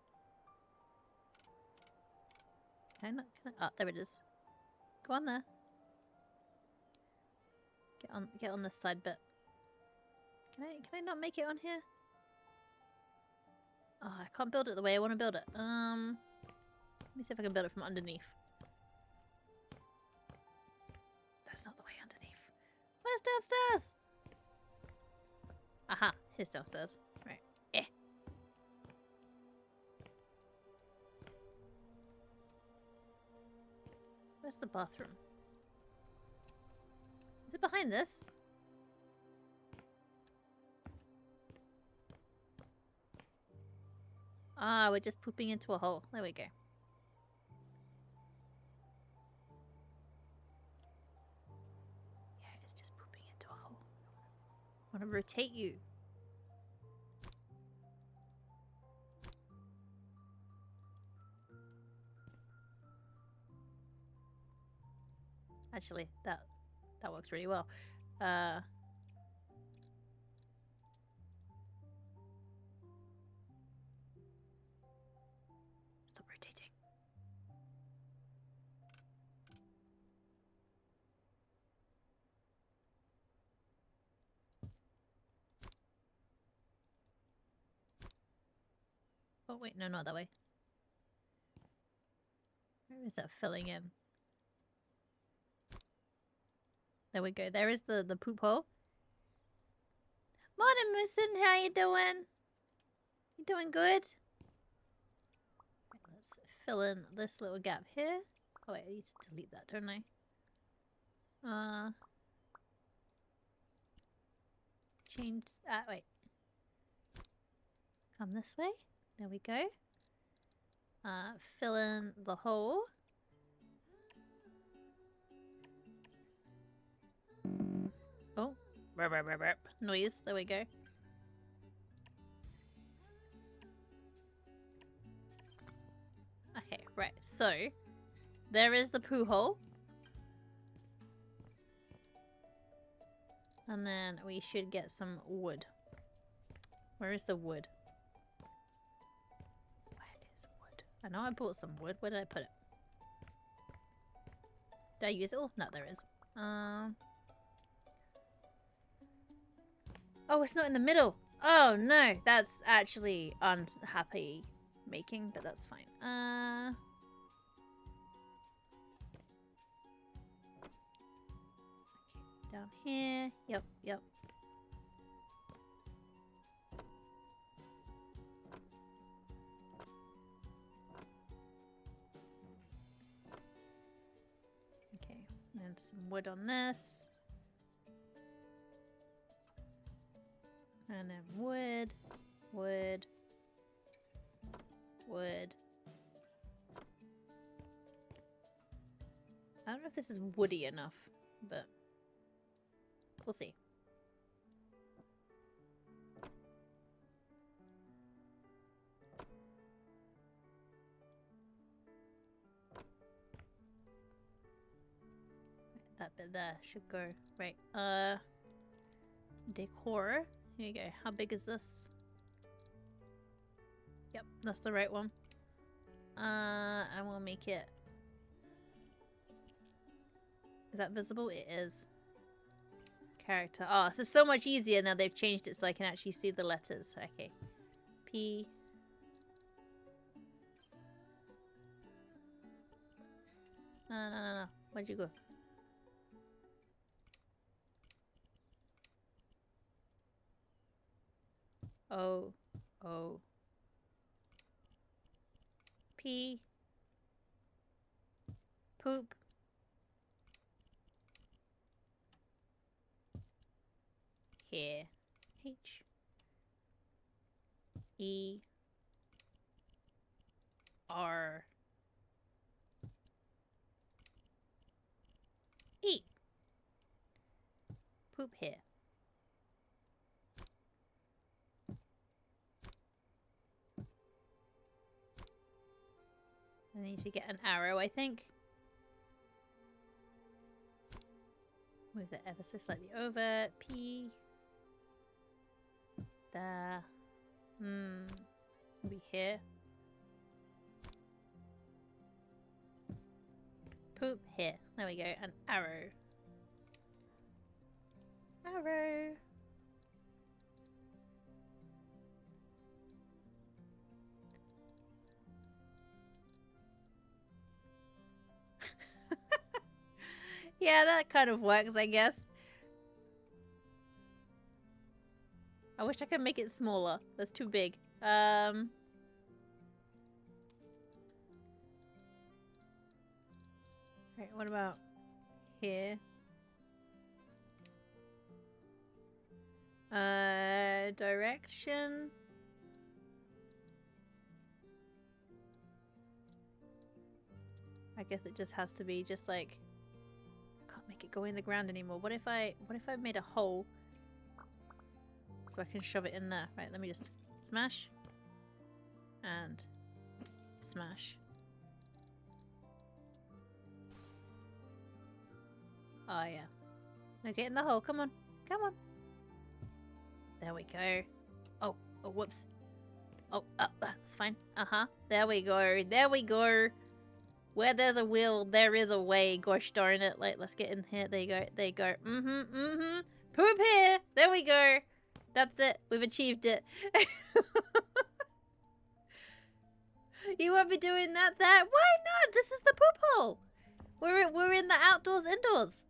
Can I, oh, there it is. Go on there. Get on this side bit. Can I not make it on here? Oh, I can't build it the way I want to build it. Let me see if I can build it from underneath. That's not the way underneath. Where's downstairs? Aha, here's downstairs. Right. Eh. Where's the bathroom? Is it behind this? Ah, we're just pooping into a hole. There we go. Yeah, it's just pooping into a hole. I want to rotate you. Actually, that works really well. Stop rotating. Oh, wait, no, not that way. Where is that filling in? There we go. There is the poop hole. Morning, Moosin. How you doing? You doing good? Right, let's fill in this little gap here. Oh, wait, I need to delete that, don't I? Change that. Wait. Come this way. There we go. Fill in the hole. Oh, burp, burp, burp, burp. Noise. There we go. Okay, right. So, there is the poo hole. And then we should get some wood. Where is the wood? Where is wood? I know I bought some wood. Where did I put it? Did I use it all? No, there is. Oh, it's not in the middle. Oh, no. That's actually unhappy making, but that's fine. Okay, down here. Yep, yep. Okay, and some wood on this. And then wood, wood, wood. I don't know if this is woody enough, but we'll see. That bit there should go. Right, decor. Here you go. How big is this? Yep, that's the right one. And we'll make it... Is that visible? It is. Character. Oh, this is so much easier now they've changed it so I can actually see the letters. Okay. P. No. Where'd you go? O. P. Poop. Here. H. E. R. E. Poop here. I need to get an arrow, I think. Move that ever so slightly over. P. There. Be here. Poop here. There we go. An arrow. Arrow. Yeah, that kind of works, I guess. I wish I could make it smaller. That's too big. Right, what about here? Direction. I guess it just has to be just like... Can't make it go in the ground anymore. What if I made a hole so I can shove it in there? Right, let me just smash and smash. Oh yeah. Now get in the hole. Come on. Come on. There we go. Oh, whoops. Oh, it's fine. There we go. There we go. Where there's a will, there is a way. Gosh darn it. Like, let's get in here. There you go. There you go. Poop here. There we go. That's it. We've achieved it. You won't be doing that there. Why not? This is the poop hole. We're in the outdoors, indoors.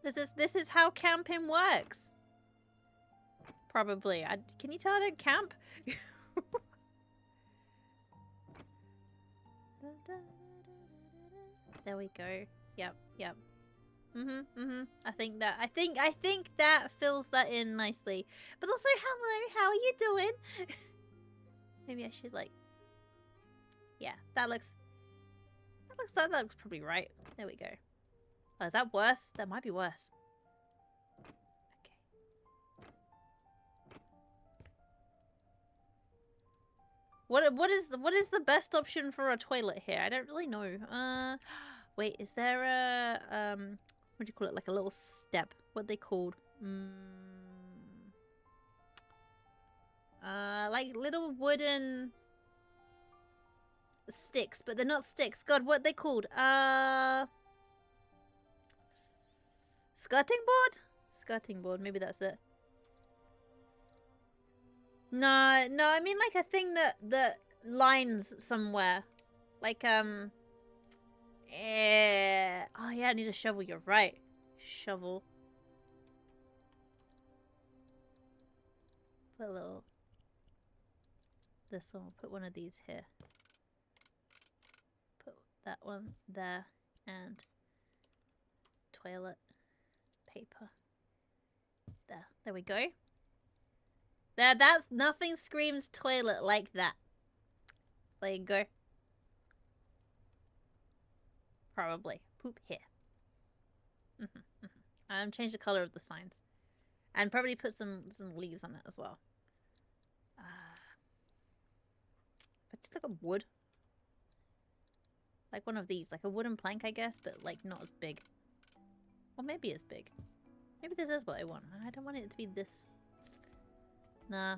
This is how camping works. Probably. Can you tell I don't camp? There we go. Yep. I think that fills that in nicely. But also, hello, how are you doing? Maybe I should like. Yeah, that looks probably right. There we go. Oh, is that worse? That might be worse. Okay. What is the best option for a toilet here? I don't really know. Wait, is there a what do you call it? Like a little step? What they called? Like little wooden sticks, but they're not sticks. God, what are they called? Skirting board? Skirting board, maybe that's it. No, I mean like a thing that lines somewhere. Like, oh yeah, I need a shovel, you're right. Shovel. Put a little... This one, we'll put one of these here. Put that one there, and toilet paper. There we go. That's nothing screams toilet like that. There you go. Probably. Poop here. Change the color of the signs. And probably put some leaves on it as well. But just like a wood. Like one of these. Like a wooden plank, I guess. But like not as big. Or maybe it's big. Maybe this is what I want. I don't want it to be this. Nah.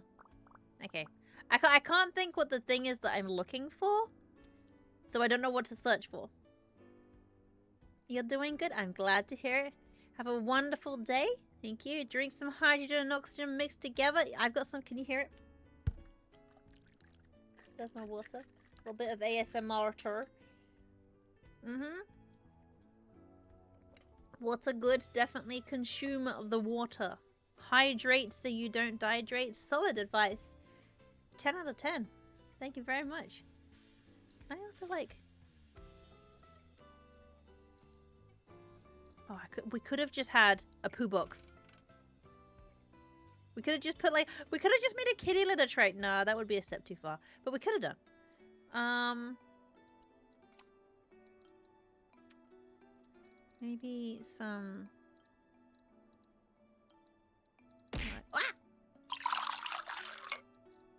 Okay. I can't think what the thing is that I'm looking for. So I don't know what to search for. You're doing good. I'm glad to hear it. Have a wonderful day. Thank you. Drink some hydrogen and oxygen mixed together. I've got some. Can you hear it? There's my water. A little bit of ASMR. Water good. Definitely consume the water. Hydrate so you don't dehydrate. Solid advice. 10 out of 10. Thank you very much. Can I also like... Oh, we could have just had a poo box. We could have just put like... We could have just made a kitty litter tray. Nah, that would be a step too far. But we could have done. Maybe some... Ah!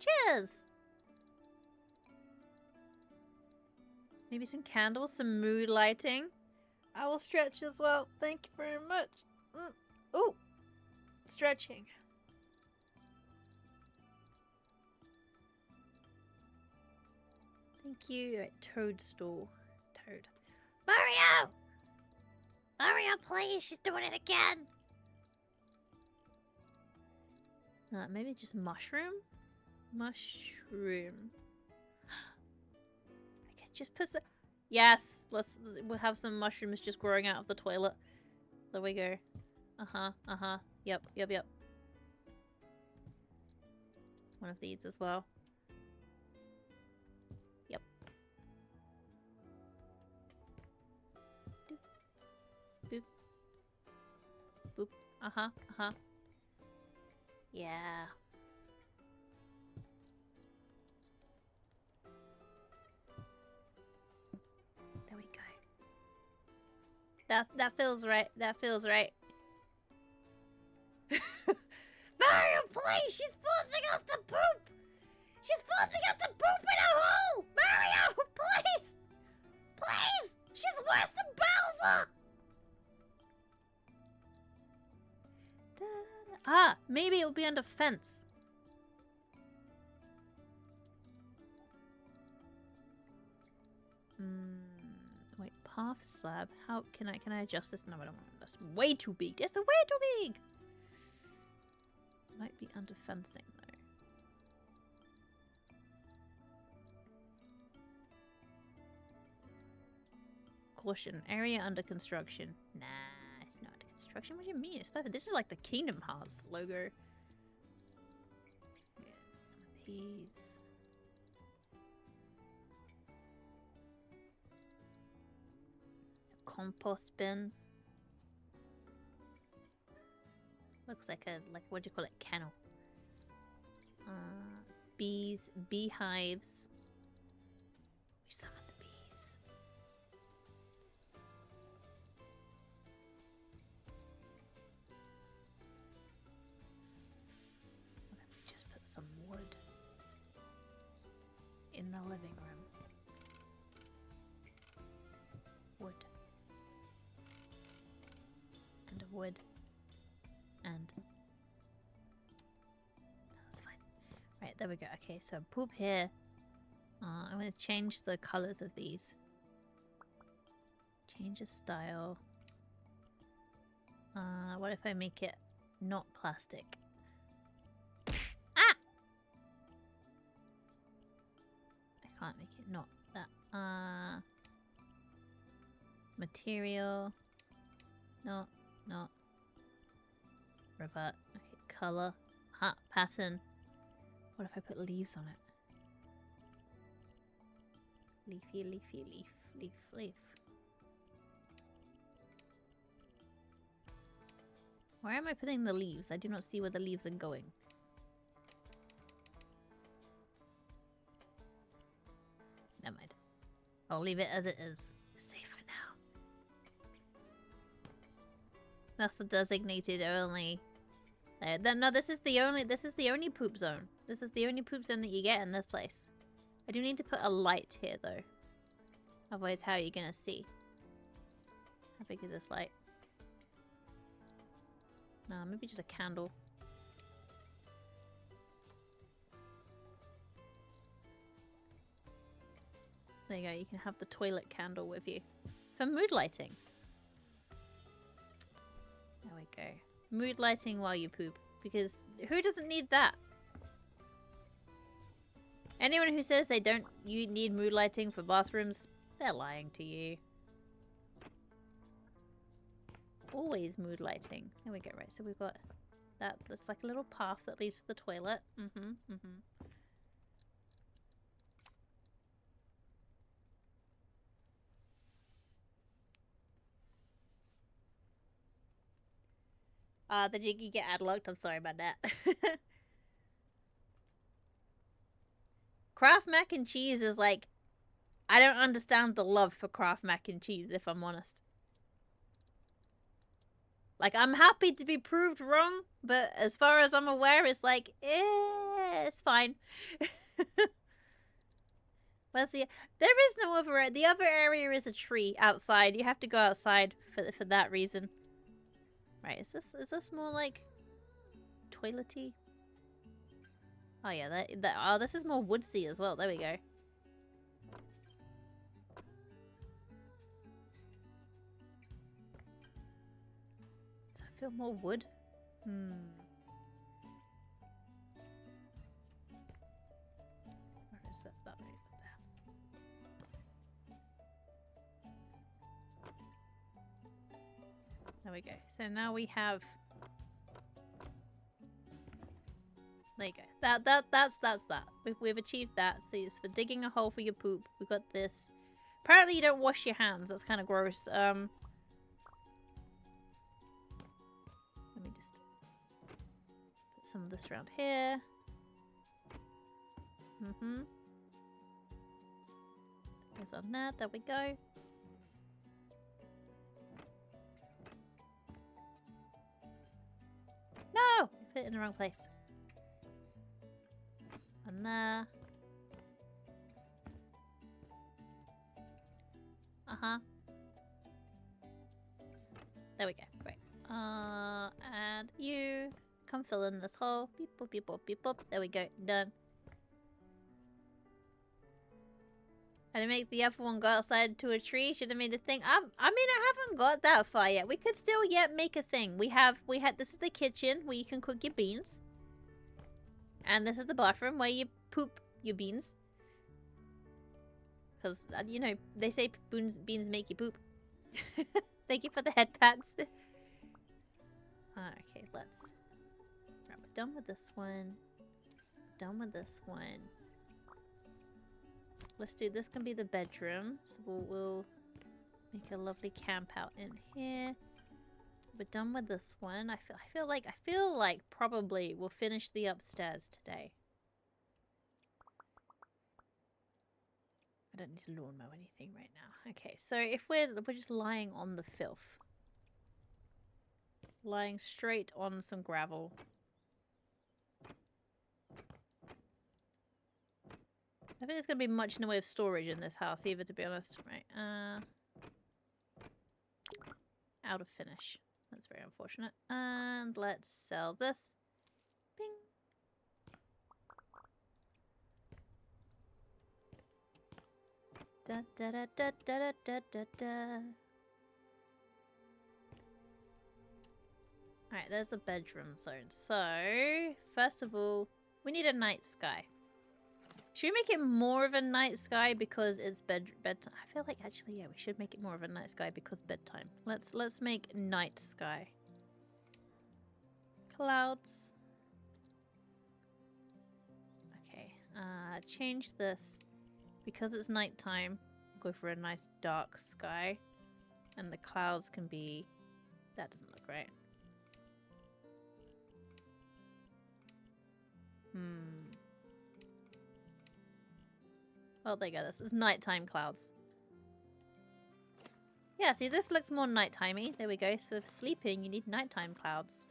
Cheers! Maybe some candles, some mood lighting. I will stretch as well. Thank you very much. Ooh! Stretching. Thank you. Right, toadstool. Toad. Mario! Mario, please! She's doing it again! Maybe just mushroom? Mushroom. I can just put some... Yes! We'll have some mushrooms just growing out of the toilet. There we go. Yep. One of these as well. Yep. Boop. Boop. Yeah. There we go. That feels right. That feels right. Mario, please! She's forcing us to poop! She's forcing us to poop in a hole! Mario, please! Please! She's worse than Bowser! Ah, maybe it will be under fence. Wait, half slab. How can I adjust this? No, I don't want it. That's way too big. It's way too big. Might be under fencing though. Caution, area under construction. Nah, it's not under construction. What do you mean? It's perfect. This is like the Kingdom Hearts logo. Yeah, some of these. A compost bin. Looks like a, what do you call it? Kennel. Bees, beehives. We summon the bees. What if we just put some wood in the living room? Wood. And a wood. And that's fine. Right, there we go. Okay, so poop here. I'm going to change the colors of these. Change the style. What if I make it not plastic? Ah! I can't make it not that. Material. No, not. Revert. Okay, color. Pattern. What if I put leaves on it? Leafy, leafy, leaf, leaf, leaf. Where am I putting the leaves? I do not see where the leaves are going. Never mind. I'll leave it as it is. We're safe for now. That's the designated only. No, this is the only poop zone. This is the only poop zone that you get in this place. I do need to put a light here though. Otherwise, how are you gonna see? How big is this light? No, maybe just a candle. There you go, you can have the toilet candle with you. For mood lighting. There we go. Mood lighting while you poop. Because who doesn't need that? Anyone who says you need mood lighting for bathrooms, they're lying to you. Always mood lighting. There we go, right. So we've got that. That's like a little path that leads to the toilet. Did you get ad-locked? I'm sorry about that. Kraft mac and cheese is like... I don't understand the love for Kraft mac and cheese, if I'm honest. Like, I'm happy to be proved wrong, but as far as I'm aware, it's like, it's fine. Where's the... There is no other... The other area is a tree outside. You have to go outside for that reason. Right, is this more like toilety? Oh yeah, oh, this is more woodsy as well. There we go. Does that feel more wood? Where is that? That right there. There we go. So now we have... There you go. That's that. We've achieved that. So it's for digging a hole for your poop. We've got this. Apparently you don't wash your hands. That's kind of gross. Let me just put some of this around here. Goes on there. There we go. No! I put it in the wrong place. And there. There we go. Right. And you come fill in this hole. Beep boop beep boop beep boop. There we go. Done. Had to make the other one go outside to a tree. Should have made a thing. I mean, I haven't got that far yet. We could still yet make a thing. We had. This is the kitchen where you can cook your beans, and this is the bathroom where you poop your beans. Because you know they say beans make you poop. Thank you for the head packs. Okay, let's. Right, we're done with this one. Done with this one. Let's do this. Can be the bedroom, so we'll make a lovely camp out in here. We're done with this one. I feel like probably we'll finish the upstairs today. I don't need to lawn mow anything right now. Okay, so if we're just lying on the filth, lying straight on some gravel. I think there's gonna be much in the way of storage in this house either, to be honest. Right, out of finish. That's very unfortunate. And let's sell this. Bing. Da da da da da da da da. Alright, there's the bedroom zone. So, first of all, we need a night sky. Should we make it more of a night sky because it's bedtime? I feel like actually, yeah, we should make it more of a night sky because bedtime. Let's make night sky. Clouds. Okay, change this. Because it's nighttime, go for a nice dark sky. And the clouds can be... That doesn't look right. Well, there you go. This is nighttime clouds. Yeah, see, this looks more nighttimey. There we go. So for sleeping, you need nighttime clouds.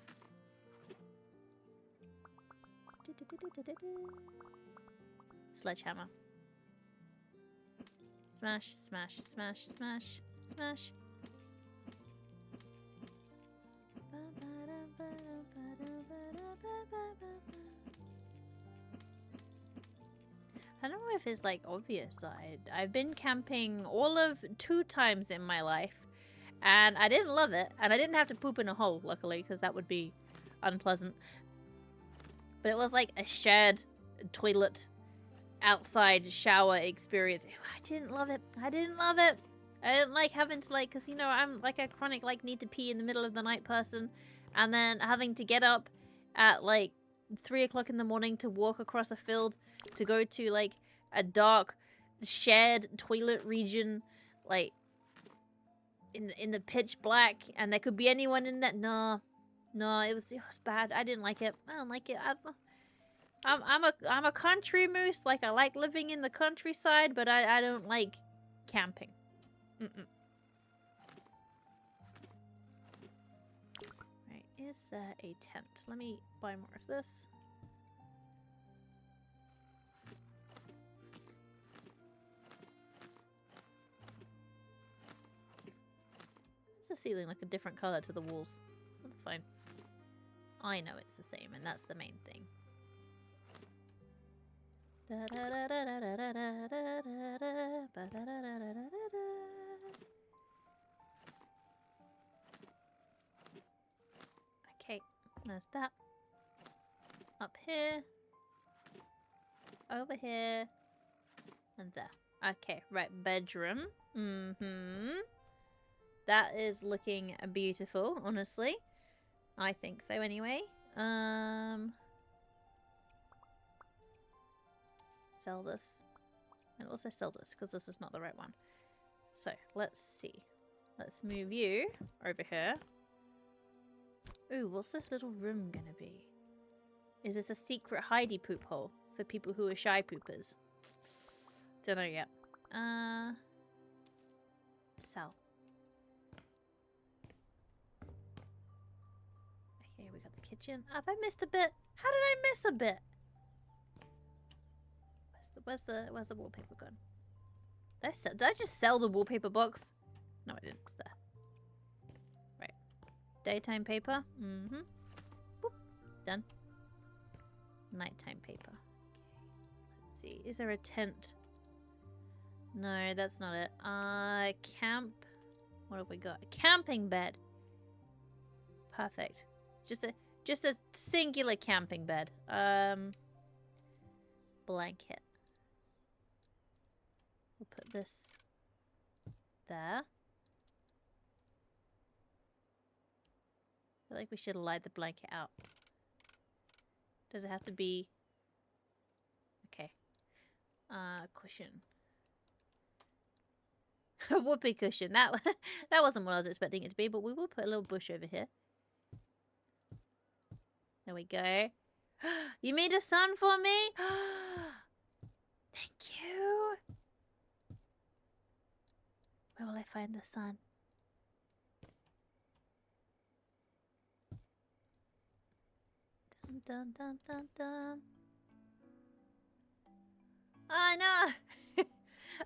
Sledgehammer. Smash, smash, smash, smash, smash. I don't know if it's like obvious. I've been camping all of 2 times in my life, and I didn't love it, and I didn't have to poop in a hole, luckily, because that would be unpleasant. But it was like a shared toilet outside shower experience. I didn't love it. I didn't love it. I didn't like having to because you know, I'm like a chronic need to pee in the middle of the night person, and then having to get up at 3 o'clock in the morning to walk across a field to go to a dark shared toilet region in the pitch black, and there could be anyone in that. No, it was bad. I didn't like it. I don't like it. I'm a country moose. I like living in the countryside, but I don't like camping. Right, is there a tent? Let me buy more of this. Does the ceiling look a different color to the walls? That's fine. I know it's the same, and that's the main thing. Okay, there's that. Up here. Over here. And there. Okay, right, bedroom. That is looking beautiful, honestly. I think so anyway. Sell this. And also sell this, because this is not the right one. So, let's see. Let's move you over here. Ooh, what's this little room gonna be? Is this a secret hidey poop hole for people who are shy poopers? Don't know yet. Sell. Okay, we got the kitchen. Have I missed a bit? How did I miss a bit? Where's the wallpaper gone? Did I just sell the wallpaper box? No, I didn't. It's there. Right. Daytime paper. Boop. Done. Nighttime paper. Okay. Let's see. Is there a tent? No, that's not it. Camp. What have we got? A camping bed. Perfect. Just a singular camping bed. Blanket. We'll put this there. I feel like we should light the blanket out. Does it have to be... Okay. Cushion. A whoopee cushion. That wasn't what I was expecting it to be, but we will put a little bush over here. There we go. You made a sun for me? Thank you. Where will I find the sun? Dun dun dun dun dun. Oh no!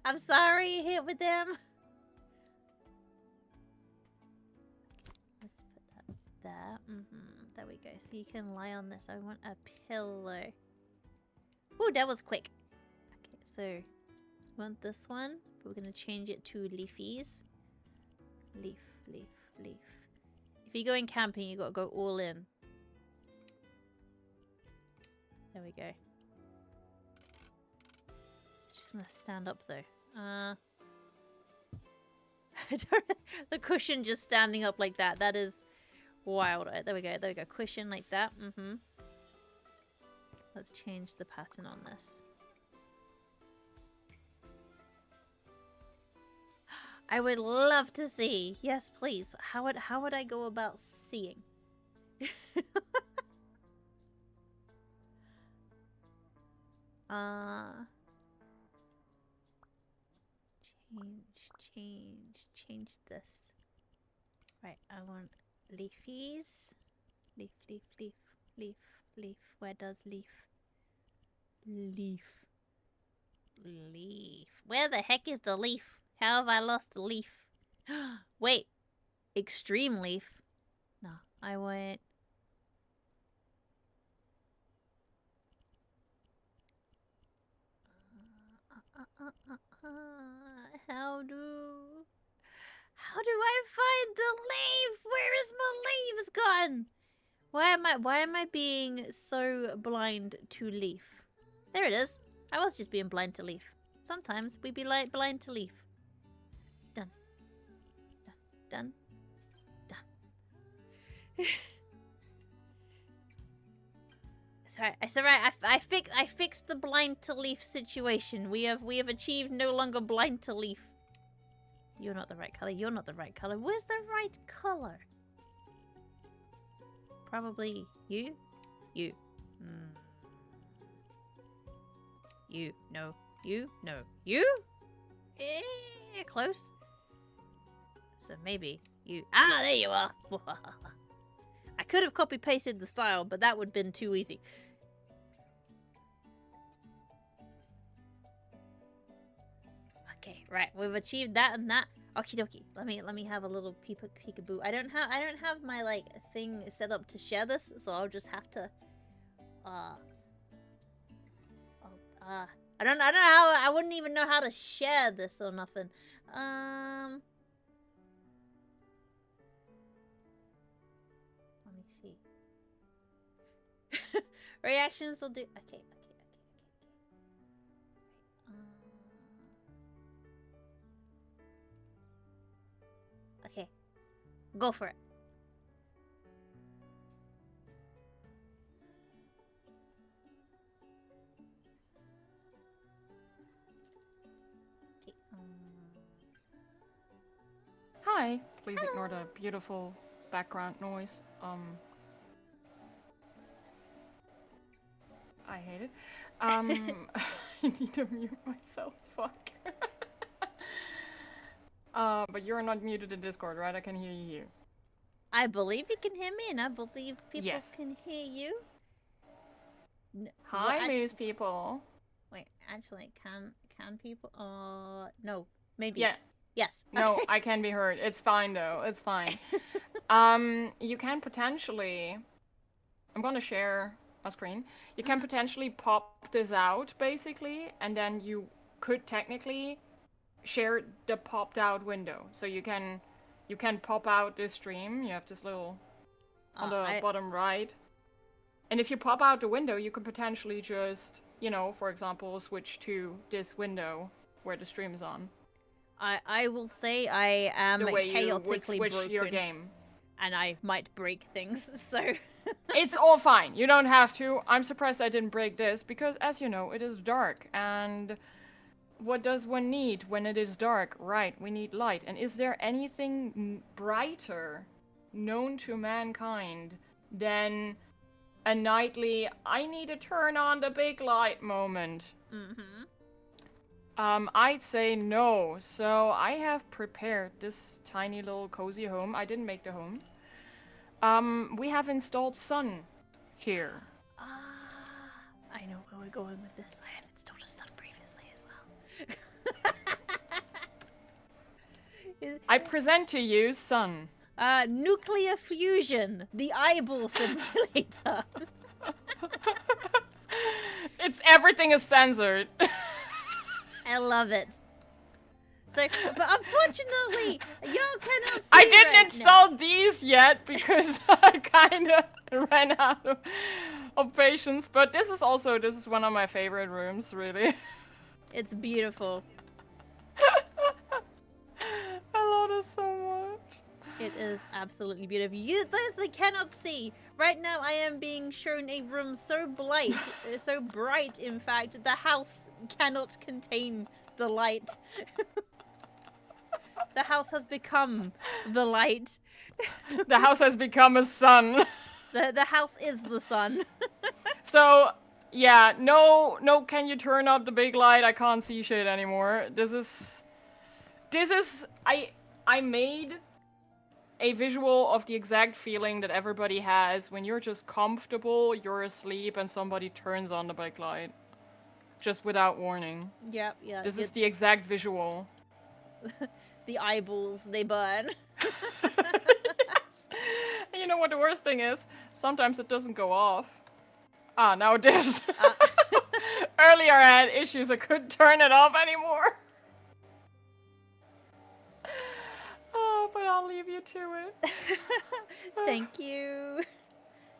I'm sorry you hit with them. Let's put that there. There we go. So you can lie on this. I want a pillow. Ooh, that was quick. Okay, so we want this one. But we're gonna change it to leafies. Leaf, leaf, leaf. If you're going camping, you gotta go all in. There we go. It's just gonna stand up though. The cushion just standing up like that. That is wild. There we go. There we go. Cushion like that. Let's change the pattern on this. I would love to see. Yes, please. How would I go about seeing? Change this. Right, I want leafies. Leaf, leaf, leaf, leaf, leaf. Where does leaf? Leaf. Leaf. Where the heck is the leaf? How have I lost the leaf? Wait. Extreme leaf. No, I want... How do I find the leaf? Where is my leaves gone? Why am I being so blind to leaf? There it is. I was just being blind to leaf. Sometimes we be like blind to leaf. Done. Done. Done. Done. It's alright. I fixed the blind to leaf situation. We have achieved no longer blind to leaf. You're not the right color. You're not the right color. Where's the right color? Probably you. You. You. No. You. No. You. Close. So maybe you. Ah, there you are. I could have copy pasted the style, but that would have been too easy. Okay, right. We've achieved that and that. Okie dokie. Let me have a little peekaboo. I don't have my like thing set up to share this, so I'll just have to I don't know how. I wouldn't even know how to share this or nothing. Let me see. Reactions will do. Okay. Okay, go for it. Okay, Hi. Please ignore the beautiful background noise. I hate it. I need to mute myself. Fuck. But you're not muted in Discord, right? I can hear you. I believe you can hear me, and I believe people can hear you. Hi, Moose people. Wait, actually, can people? No, maybe. Yeah. Yes. No, I can be heard. It's fine though. It's fine. You can potentially. I'm gonna share a screen. You can potentially pop this out, basically, and then you could technically share the popped out window. So you can pop out this stream. You have this little on the bottom right. And if you pop out the window, you can potentially just, you know, for example, switch to this window where the stream is on. I will say I am the way chaotically you would switch broken. your game. And I might break things, so... It's all fine. You don't have to. I'm surprised I didn't break this, because as you know, it is dark. And what does one need when it is dark? Right, we need light. And is there anything brighter known to mankind than a nightly, I need to turn on the big light moment? Mm-hmm. I'd say no. So I have prepared this tiny little cozy home. I didn't make the home. We have installed sun here. I know where we're going with this. I have installed a sun previously as well. I present to you sun. Nuclear fusion, the eyeball simulator. It's everything is censored. I love it. So, but unfortunately, y'all cannot see I didn't right install now. these yet because I kind of ran out of patience. But this is one of my favorite rooms, really. It's beautiful. I love this so much. It is absolutely beautiful. Those that cannot see, right now I am being shown a room so so bright, in fact, the house cannot contain the light. The house has become the light. The house has become a sun. The house is the sun. So, yeah, no, can you turn up the big light? I can't see shit anymore. This is, I made a visual of the exact feeling that everybody has when you're just comfortable, you're asleep, and somebody turns on the big light. Just without warning. Yep, yeah. This is the exact visual. The eyeballs, they burn. Yes. And you know what the worst thing is? Sometimes it doesn't go off. Ah, now it is. Earlier I had issues, I couldn't turn it off anymore. Oh, but I'll leave you to it. Thank you.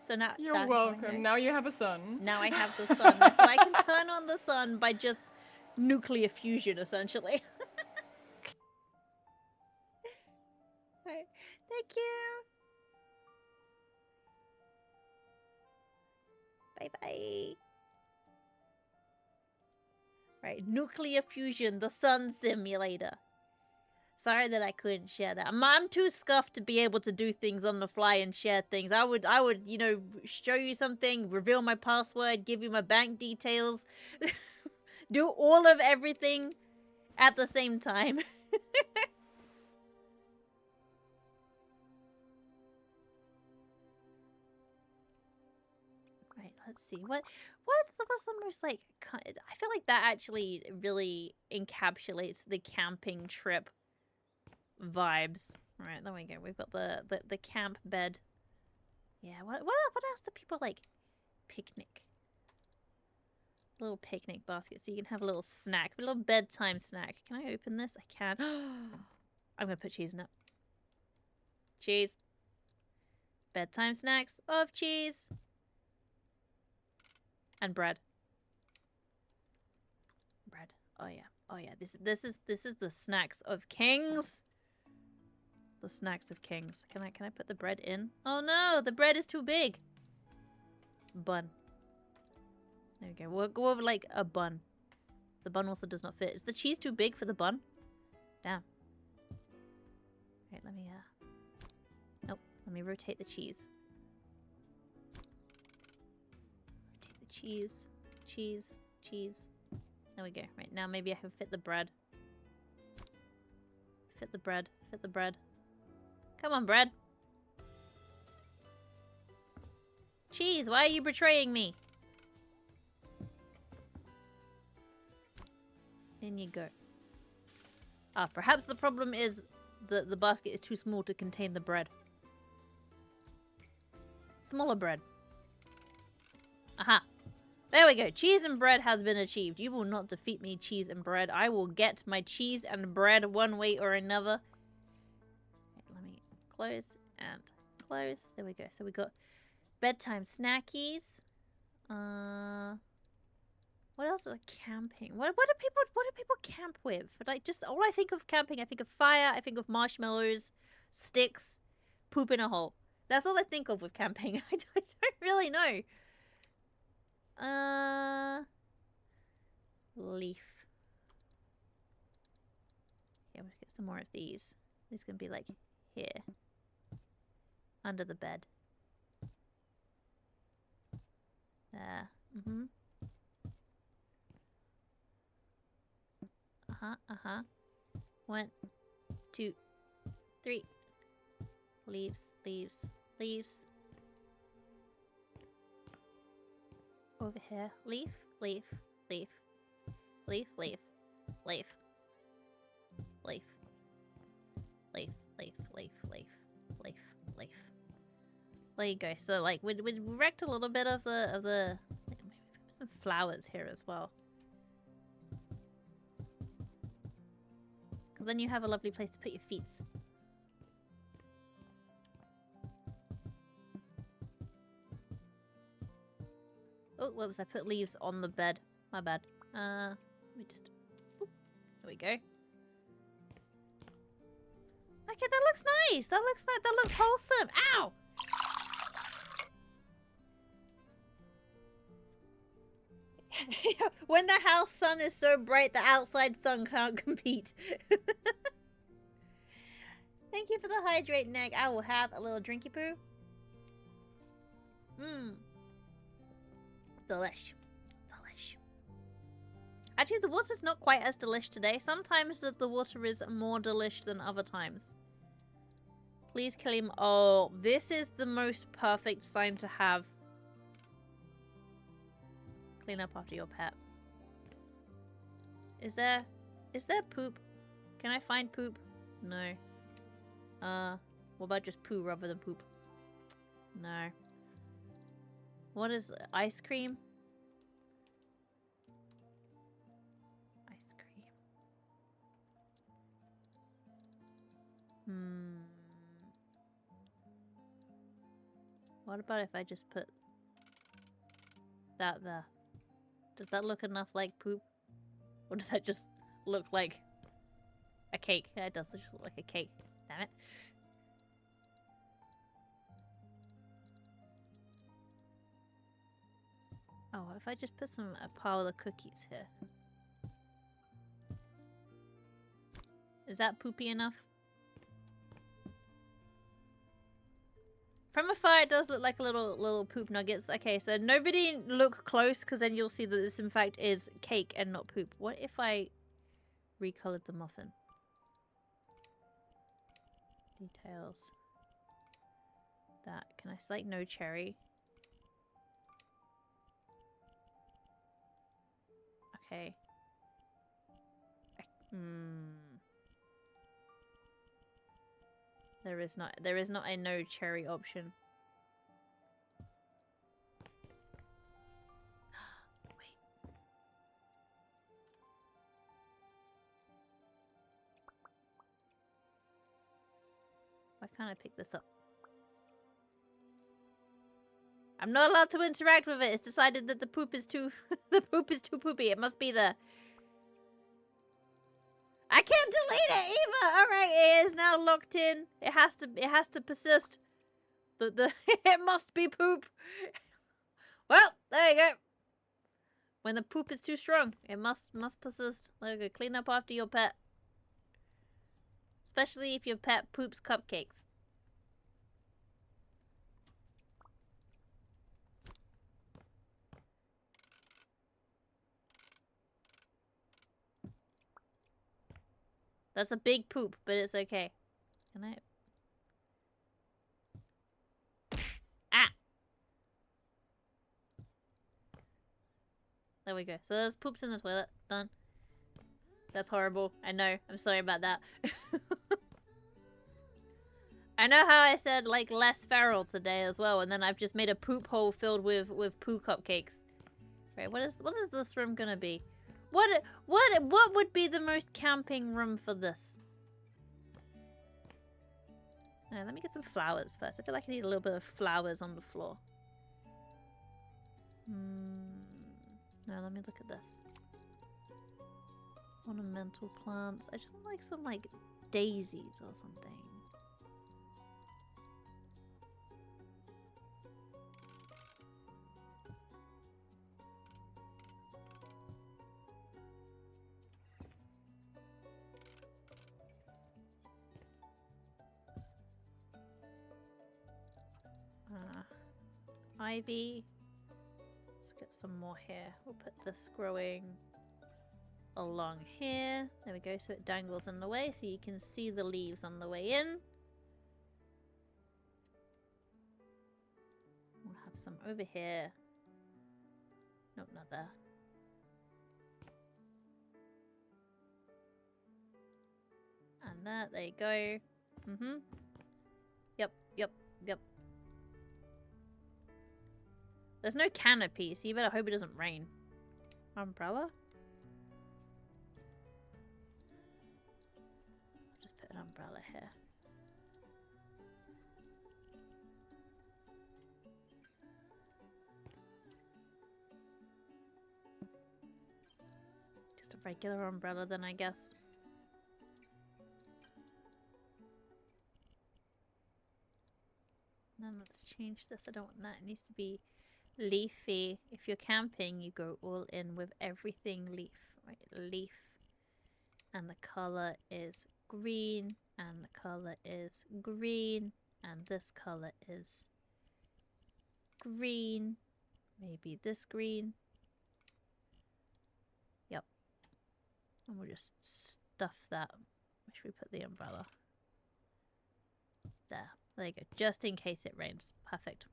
So now You're welcome. Now you have a sun. Now I have the sun, so I can turn on the sun by just nuclear fusion, essentially. Right. Thank you. Bye-bye. Right, nuclear fusion, the sun simulator. Sorry that I couldn't share that. I'm too scuffed to be able to do things on the fly and share things. I would, you know, show you something, reveal my password, give you my bank details, do all of everything at the same time. Right, let's see. What's the most, like, I feel like that actually really encapsulates the camping trip vibes. Right, there we go. We've got the camp bed. Yeah, what else do people like? Picnic. A little picnic basket so you can have a little snack, a little bedtime snack. Can I open this? I can. I'm gonna put cheese in it. Cheese. Bedtime snacks of cheese. And bread. Bread. Oh yeah. Oh yeah. This is the snacks of kings. The snacks of kings. Can I put the bread in? Oh no, the bread is too big. Bun. There we go. We'll go over like a bun. The bun also does not fit. Is the cheese too big for the bun? Damn. Right, let me nope. Let me rotate the cheese. Rotate the cheese. Cheese. Cheese. There we go. Right, now maybe I can fit the bread. Fit the bread. Fit the bread. Come on, bread. Cheese, why are you betraying me? In you go. Ah, perhaps the problem is the basket is too small to contain the bread. Smaller bread. Aha. There we go. Cheese and bread has been achieved. You will not defeat me, cheese and bread. I will get my cheese and bread one way or another. Let me close and close. There we go. So we got bedtime snackies. What else? Like camping. What do people camp with? Like, just all I think of camping, I think of fire, I think of marshmallows, sticks, poop in a hole. That's all I think of with camping. I don't really know. Leaf. Yeah, we'll get some more of these. These can be like here. Under the bed. There. Mm-hmm. Uh-huh. 1, 2, 3. Leaves. Over here. Leaf. Leaf. There you go. So like we wrecked a little bit of the like, maybe put some flowers here as well. Because then you have a lovely place to put your feet. Oh, what was I? Put leaves on the bed. My bad. Let me just... Boop. There we go. Okay, that looks nice. That looks wholesome. Ow! When the house sun is so bright, the outside sun can't compete. Thank you for the hydrate, Neg. I will have a little drinky poo. Delish. Actually, the water's not quite as delish today. Sometimes the water is more delish than other times. Please kill him. Oh, this is the most perfect sign to have. Clean up after your pet. Is there poop? Can I find poop? No. What about just poo rather than poop? No. What is ice cream? Ice cream. What about if I just put that there? Does that look enough like poop? Or does that just look like a cake? Yeah, it does just look like a cake. Damn it. Oh, if I just put a pile of cookies here. Is that poopy enough? From afar, it does look like a little poop nuggets. Okay, so nobody look close, because then you'll see that this, in fact, is cake and not poop. What if I recolored the muffin? Details. That. Can I select no cherry? Okay. There is not a no cherry option. Wait. Why can't I pick this up? I'm not allowed to interact with it. It's decided that the poop is too the poop is too poopy. It must be the I can't delete it either. All right, it is now locked in. It has to persist. The it must be poop. Well, there you go. When the poop is too strong, it must persist. There you go. Clean up after your pet. Especially if your pet poops cupcakes. That's a big poop, but it's okay. Can I? Ah! There we go. So there's poops in the toilet. Done. That's horrible. I know. I'm sorry about that. I know how I said, like, less feral today as well, and then I've just made a poop hole filled with poo cupcakes. Right, what is this room gonna be? What would be the most camping room for this? Let me get some flowers first. I feel like I need a little bit of flowers on the floor. No, let me look at this. Ornamental plants. I just want like some like daisies or something. Ivy. Let's get some more here. We'll put this growing along here. There we go, so it dangles in the way so you can see the leaves on the way in. We'll have some over here. Nope, not there. And there you go. Yep. There's no canopy, so you better hope it doesn't rain. Umbrella? I'll just put an umbrella here. Just a regular umbrella then, I guess. Then let's change this. I don't want that. It needs to be leafy. If you're camping, you go all in with everything leaf. Right, leaf. And the color is green. And the color is green. And this color is green. Maybe this green. Yep. And we'll just stuff that. Where should we put the umbrella? There. There you go. Just in case it rains. Perfect.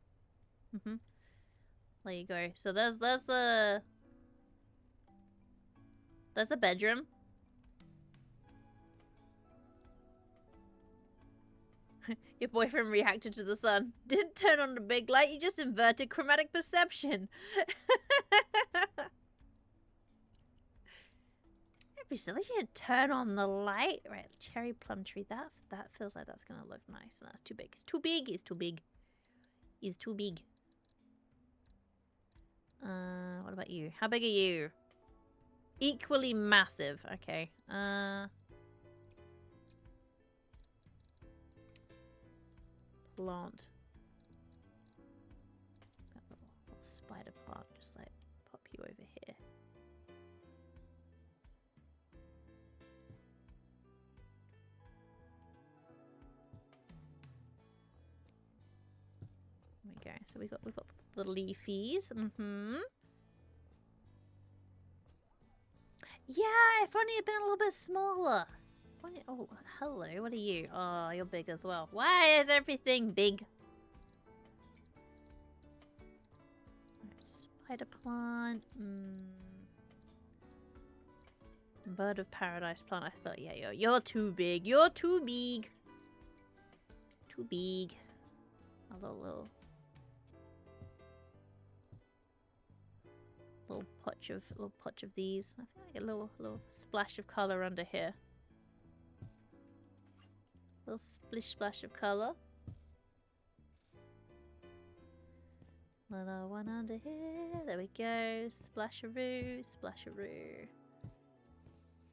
There you go. So there's the bedroom. Your boyfriend reacted to the sun. Didn't turn on the big light, you just inverted chromatic perception. Don't be silly, you didn't turn on the light. Right, cherry plum tree. That feels like that's gonna look nice. And that's too big. It's too big. It's too big. It's too big. What about you? How big are you? Equally massive. Okay. Plant. A little spider plant. Just like pop you over here. There we go. So we've got the leafies. Yeah, if only it'd been a little bit smaller. Oh, hello. What are you? Oh, you're big as well. Why is everything big? Spider plant. Bird of paradise plant. I thought, yeah, you're too big. You're too big. Too big. A little patch of these. I feel like a little splash of color under here. Little splish splash of color. Little one under here. There we go. Splasharoo, splasharoo.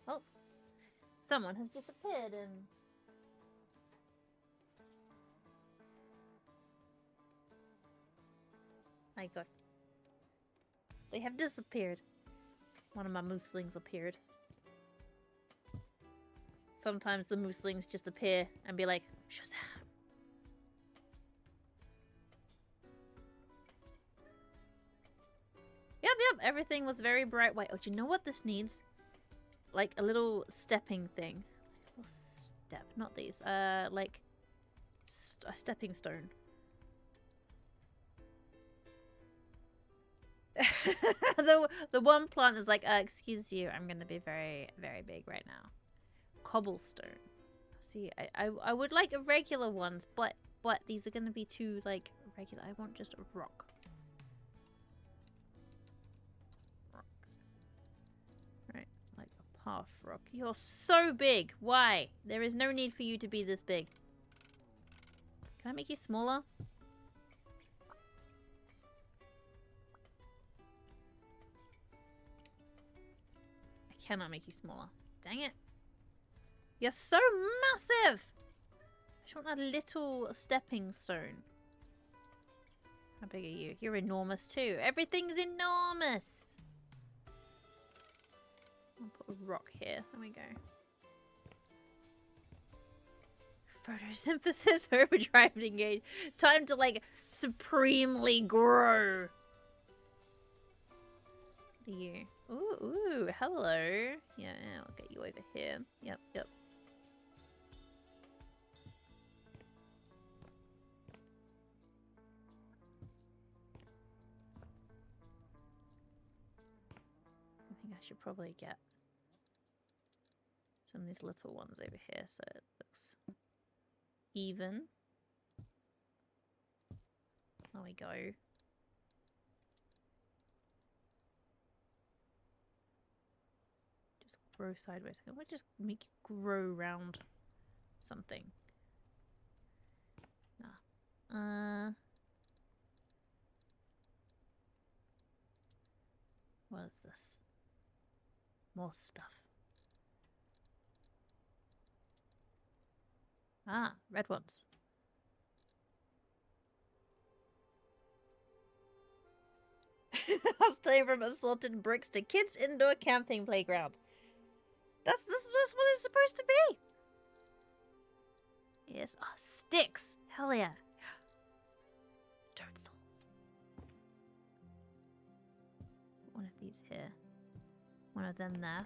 Oh, someone has disappeared and. I got. They have disappeared. One of my mooslings appeared. Sometimes the mooslings just appear and be like, Shazam. Yep, everything was very bright white. Oh, do you know what this needs? Like a little stepping thing. A little step, not these. Like a stepping stone. the one plant is like, excuse you, I'm gonna be very, very big right now. Cobblestone. See, I would like irregular ones, but these are gonna be too like regular. I want just a rock. half rock. You're so big. Why? There is no need for you to be this big. Can I make you smaller? I cannot make you smaller. Dang it. You're so massive! I just want a little stepping stone. How big are you? You're enormous too. Everything's enormous! I'll put a rock here. There we go. Photosynthesis, overdrive and engage. Time to like supremely grow. What are you? Ooh, hello. Yeah, I'll get you over here. Yep. I think I should probably get some of these little ones over here so it looks even. There we go. Just grow sideways. I might just make you grow round something. Nah. What is this? More stuff. Ah, red ones. I'll stay from assorted bricks to kids' indoor camping playground. That's what it's supposed to be. Yes, oh, sticks. Hell yeah. Toadstools. One of these here. One of them there.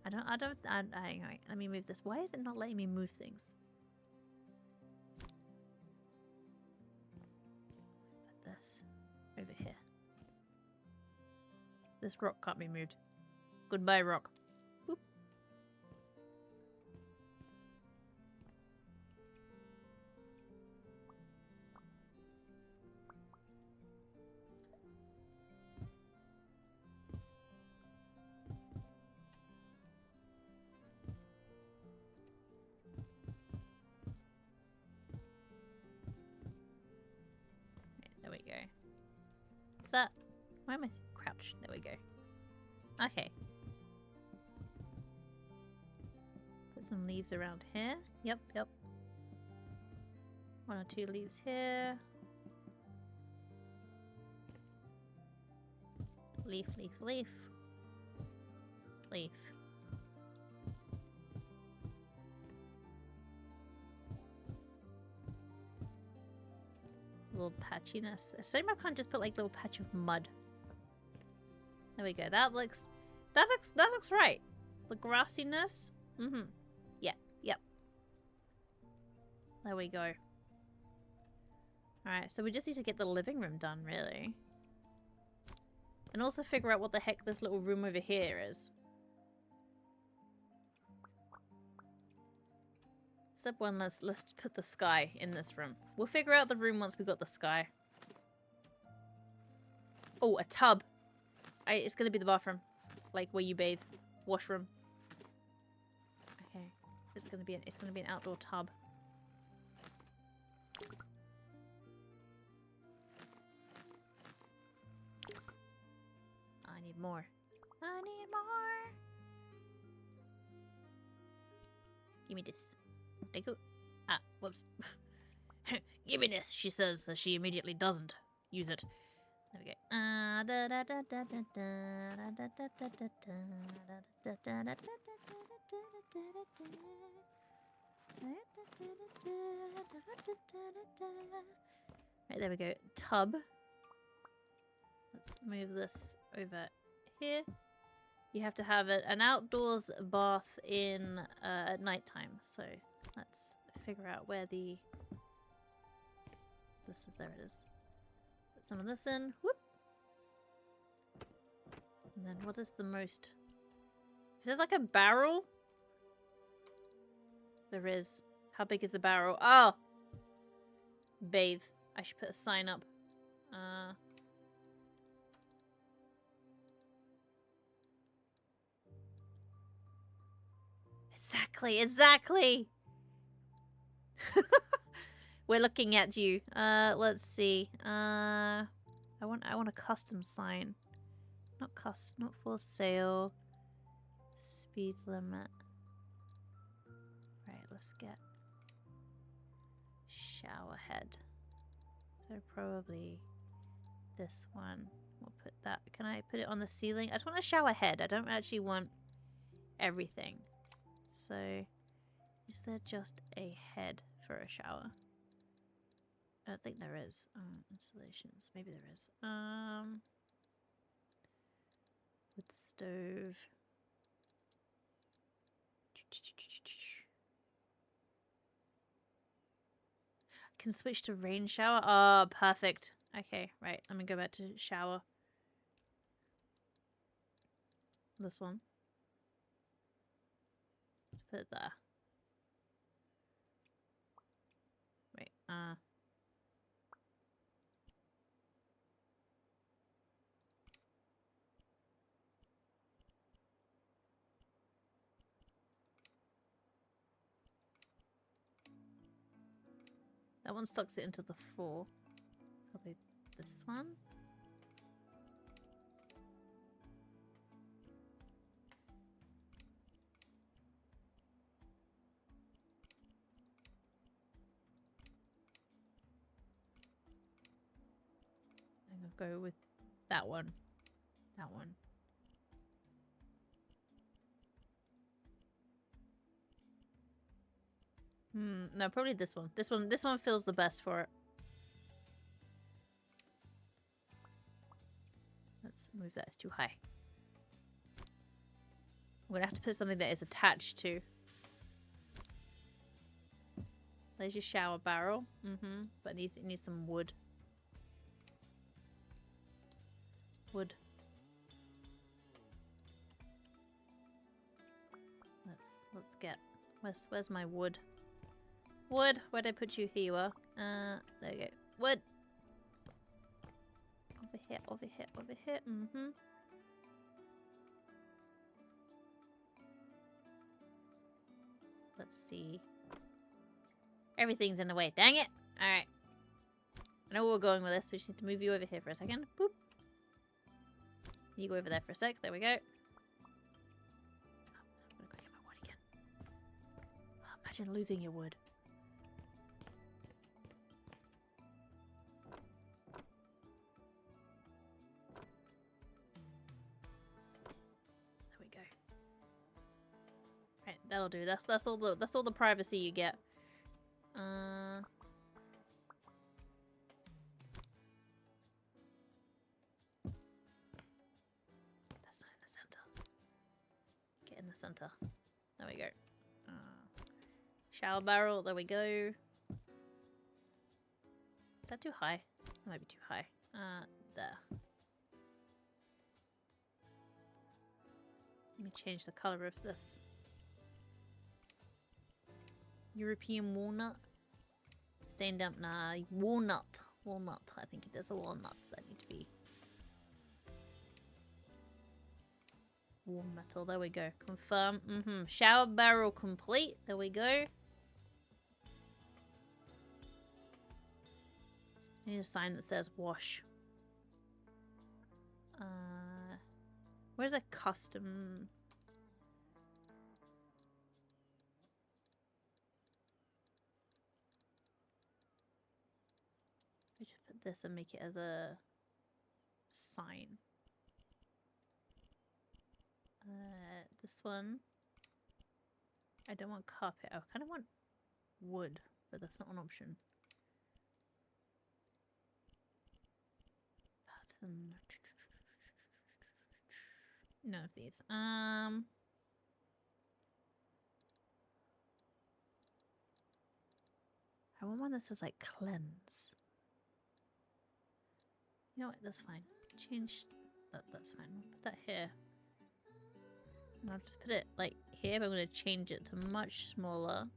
Hang on. Let me move this. Why is it not letting me move things? Put this over here. This rock can't be moved. Goodbye, rock. Boop. There we go. What's that? Why am I crouched? There we go. Okay. Put some leaves around here. Yep. One or two leaves here. Leaf. Leaf. Little patchiness. Shame I can't just put like a little patch of mud. There we go. That looks right. The grassiness. Yep. There we go. Alright, so we just need to get the living room done, really. And also figure out what the heck this little room over here is. Step one, let's put the sky in this room. We'll figure out the room once we got the sky. Oh, a tub. It's gonna be the bathroom. Like where you bathe. Washroom. Okay. It's gonna be an outdoor tub. I need more. Give me this. Thank you. Ah, whoops. Give me this, she says, as she immediately doesn't use it. There we go. Right, there we go. Tub. Let's move this over here. You have to have an outdoors bath in at nighttime. So let's figure out where the there it is. Put some of this in. Whoop. And then what is the most? Is there like a barrel? There is. How big is the barrel? Oh! Bathe. I should put a sign up. Exactly. We're looking at you. Let's see. I want a custom sign. Not for sale. Speed limit. Right, let's get shower head. So probably this one. We'll put that. Can I put it on the ceiling? I just want a shower head. I don't actually want everything. So, is there just a head for a shower? I don't think there is. Installations. Maybe there is. Wood stove. Can switch to rain shower. Oh, perfect. Okay, right. Let me go back to shower. This one. Put it there. Wait, that one sucks it into the floor. Probably this one. I'm gonna go with that one. That one. No, probably this one. This one feels the best for it. Let's move that. It's too high. I'm gonna have to put something that is attached to. There's your shower barrel. But it needs some wood. Wood. Let's get. Where's my wood? Wood. Where'd I put you? Here you are. There you go. Wood. Over here. Over here. Over here. Let's see. Everything's in the way. Dang it! Alright. I know where we're going with this. We just need to move you over here for a second. Boop. You go over there for a sec. There we go. I'm gonna go get my wood again. Oh, imagine losing your wood. There we go. Right, that'll do. That's all the privacy you get. That's not in the center. Get in the center. There we go. Shower barrel. There we go. Is that too high? That might be too high. There. Let me change the color of this. European walnut. Stained up. Nah, walnut. Walnut. I think it is a walnut that need to be. Warm metal. There we go. Confirm. Shower barrel complete. There we go. I need a sign that says wash. Where's a custom? I just put this and make it as a sign. This one. I don't want carpet. I kind of want wood, but that's not an option. Pattern. None of these. I want one that says like cleanse. You know what? That's fine. Change that. That's fine. I'll put that here. And I'll just put it like here, but I'm going to change it to much smaller.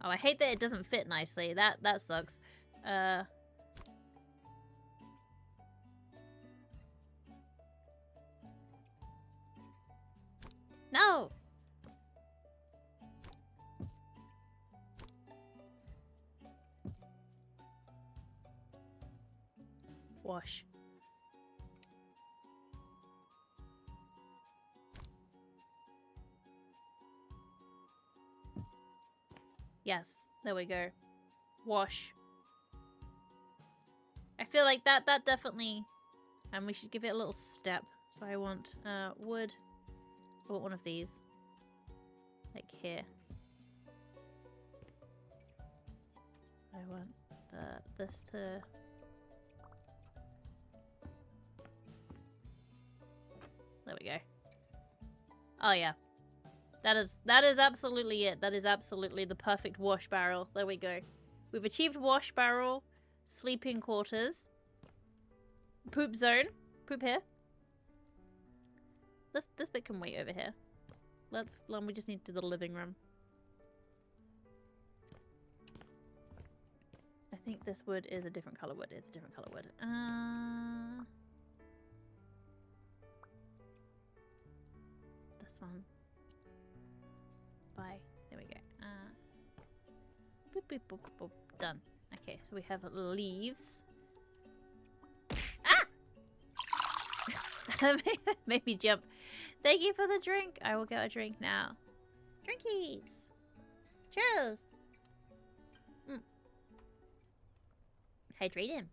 Oh, I hate that it doesn't fit nicely. That sucks. No! Wash. Yes, there we go. Wash. I feel like that definitely... And we should give it a little step. So I want wood. I want one of these. Like here. I want this to... There we go. Oh yeah. That is absolutely it. That is absolutely the perfect wash barrel. There we go. We've achieved wash barrel, sleeping quarters, poop zone, poop here. This bit can wait over here. We just need to do the living room. I think this wood is a different color wood. It's a different color wood. This one. Bye. There we go. Boop, boop, boop, boop. Done. Okay, so we have leaves. Ah! That made me jump. Thank you for the drink. I will get a drink now. Drinkies. Cheers. Hydrate him.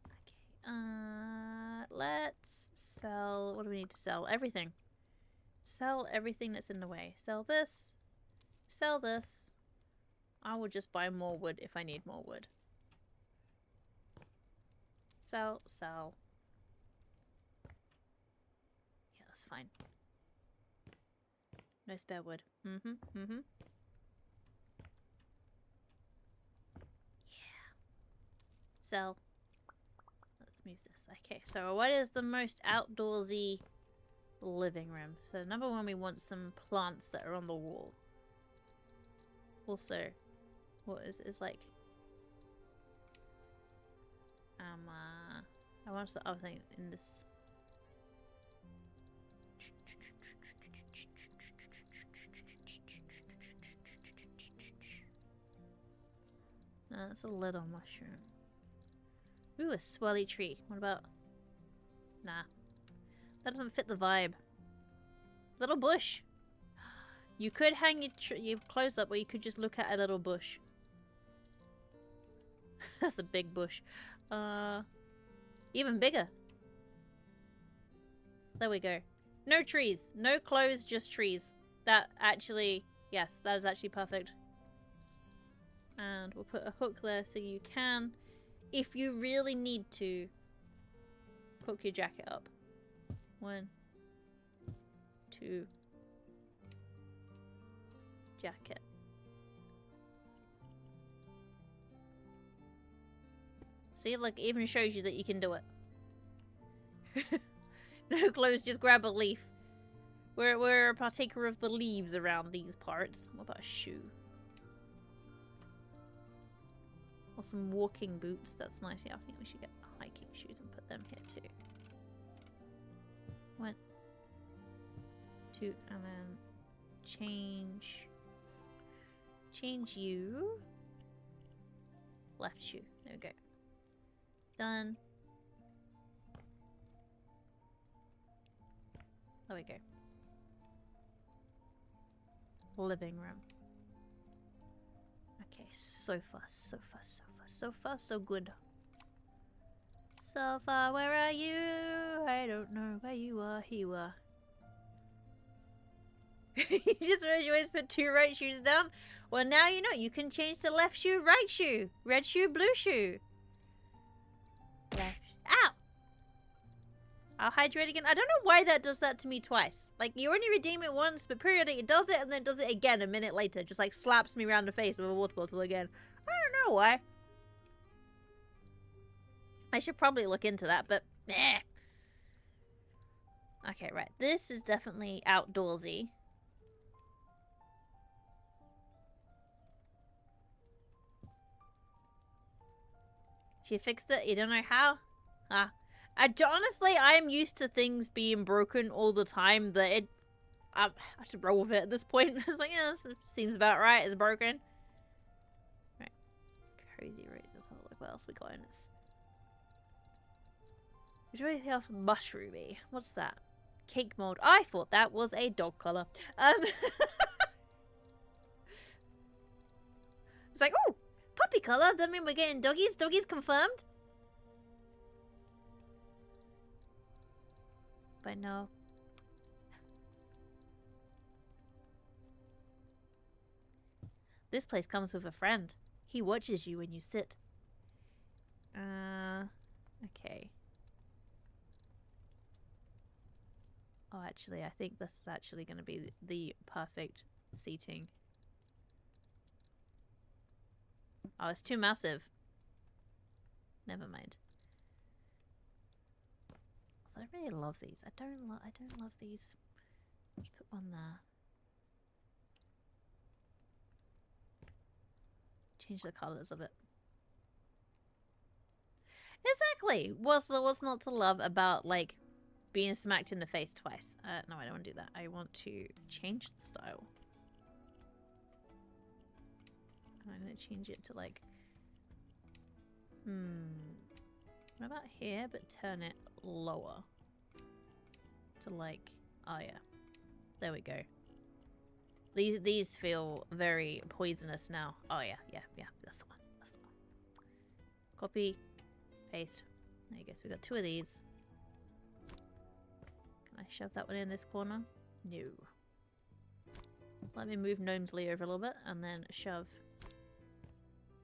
Okay. Let's sell. What do we need to sell? Everything. Sell everything that's in the way. Sell this. Sell this. I will just buy more wood if I need more wood. Sell, sell. Yeah, that's fine. No spare wood. Yeah. Sell. Let's move this. Okay, so what is the most outdoorsy living room? So number one, we want some plants that are on the wall. Also, what is like I want the other thing in this. No, that's a little mushroom. Ooh, a swelly tree. What about... Nah. That doesn't fit the vibe. Little bush. You could hang your clothes up, or you could just look at a little bush. That's a big bush. Even bigger. There we go. No trees. No clothes, just trees. That actually... Yes, that is actually perfect. And we'll put a hook there so you can, if you really need to, hook your jacket up. 1, 2, jacket. See, look, it even shows you that you can do it. No clothes, just grab a leaf. We're a partaker of the leaves around these parts. What about a shoe? Or some walking boots. That's nice. Yeah, I think we should get hiking shoes and put them here too. 1, 2, and then change you. Left shoe. There we go. Done. There we go. Living room. Okay, sofa, so good. Sofa, where are you? I don't know where you are. Here you are. You just realized you always put 2 right shoes down? Well, now you know. You can change to left shoe, right shoe. Red shoe, blue shoe. Left. Ow! I'll hydrate again. I don't know why that does that to me twice. Like, you only redeem it once, but periodically it does it and then it does it again a minute later. Just like slaps me around the face with a water bottle again. I don't know why. I should probably look into that, but eh. Okay, right. This is definitely outdoorsy. She fixed it. You don't know how? Ah. Honestly, I am used to things being broken all the time that I should roll with it at this point. I was like, yeah, this seems about right. It's broken. Right. Crazy rate. Look what else we got in this. Is there anything else mushroomy? What's that? Cake mold. I thought that was a dog collar. It's like, oh, puppy color. That mean we're getting doggies. Doggies confirmed. But no. This place comes with a friend. He watches you when you sit. Okay. Oh, actually, I think this is actually going to be the perfect seating. Oh, it's too massive. Never mind. So I really love these. I don't love these. Just put one there. Change the colors of it. Exactly. What's not to love about like being smacked in the face twice? No, I don't want to do that. I want to change the style. I'm gonna change it to like, what about here? But turn it lower to like, oh yeah, there we go. These feel very poisonous now. Oh yeah, that's the one. That's the one. Copy, paste. There you go. So we got two of these. Can I shove that one in this corner? No. Let me move Gnomesley over a little bit and then shove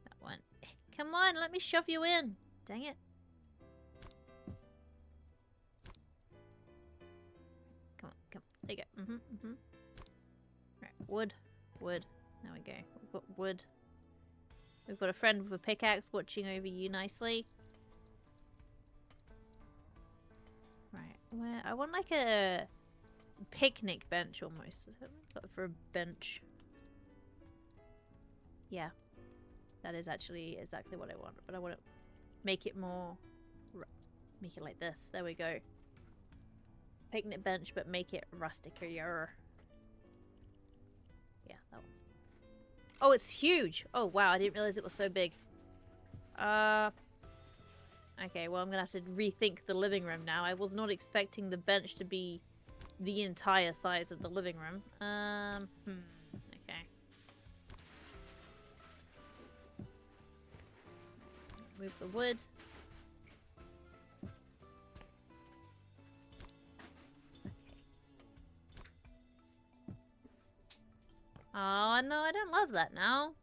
that one. Come on, let me shove you in. Dang it. Come on, come on. There you go. Right, wood. There we go. We've got wood. We've got a friend with a pickaxe watching over you nicely. Right, where I want like a picnic bench almost. Got for a bench. Yeah, that is actually exactly what I want. But I want to make it more, make it like this. There we go. Picnic bench, but make it rusticer. Yeah, that one. Oh, it's huge. Oh wow, I didn't realize it was so big. Okay, well I'm gonna have to rethink the living room now. I was not expecting the bench to be the entire size of the living room. Okay. Move the wood. Oh no, I don't love that now.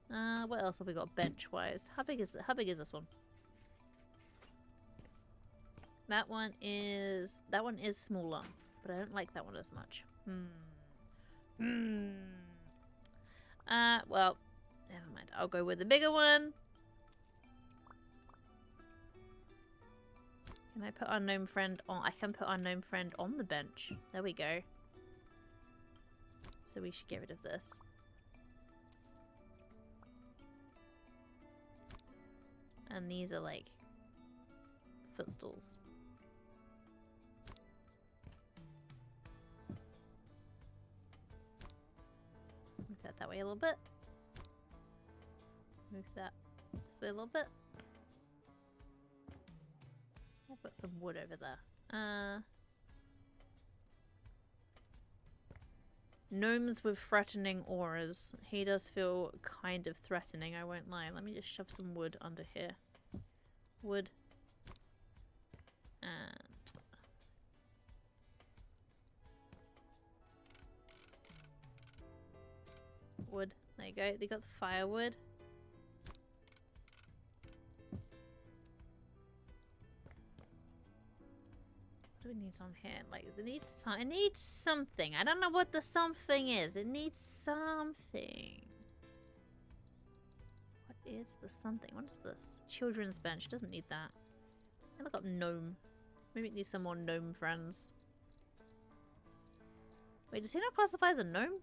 What else have we got bench-wise? How big is this one? That one is smaller, but I don't like that one as much. Well, never mind. I'll go with the bigger one. Can I put our gnome friend on? I can put our gnome friend on the bench. There we go. So we should get rid of this. And these are like footstools. Move that way a little bit. Move that this way a little bit. I've got some wood over there. Gnomes with threatening auras. He does feel kind of threatening, I won't lie. Let me just shove some wood under here. Wood. And... wood. There you go. They got the firewood. What do we need on here? Like, it needs something. I don't know what the something is. It needs something. What is the something? What is this? Children's bench. Doesn't need that. I look up gnome. Maybe it needs some more gnome friends. Wait, does he not classify as a gnome?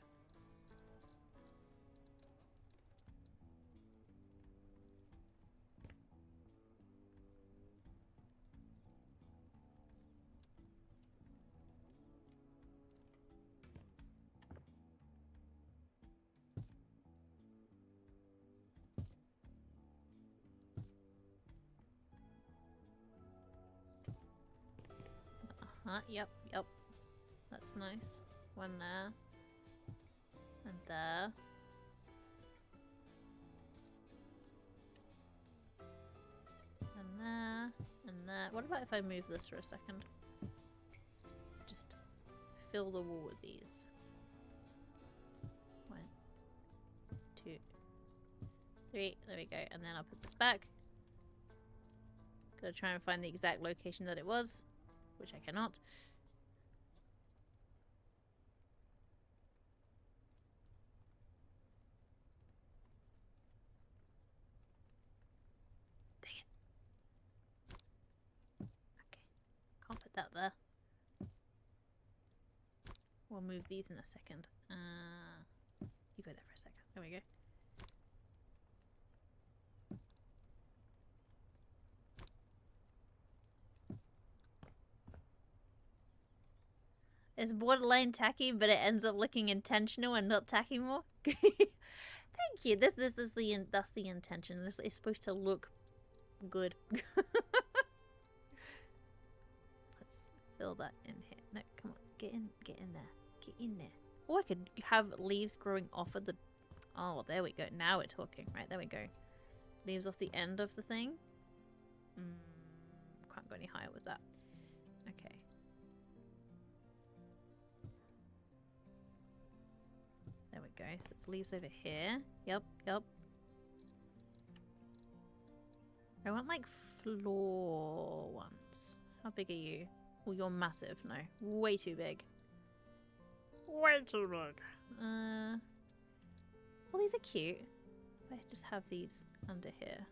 Yep, yep. That's nice. One there. And there. And there. And there. What about if I move this for a second? Just fill the wall with these. 1, 2, 3. There we go. And then I'll put this back. Gotta try and find the exact location that it was, which I cannot. Dang it. Okay. Can't put that there. We'll move these in a second. You go there for a second. There we go. It's borderline tacky, but it ends up looking intentional and not tacky more. Thank you. That's the intention. It's supposed to look good. Let's fill that in here. No, come on, get in there, get in there. Oh, I could have leaves growing off of the. Oh, there we go. Now we're talking. Right, there we go. Leaves off the end of the thing. Can't go any higher with that. Okay. There we go. So it's leaves over here. Yep, yep. I want like floor ones. How big are you? Oh, you're massive. No, way too big. Way too big. Well, these are cute. If I just have these under here.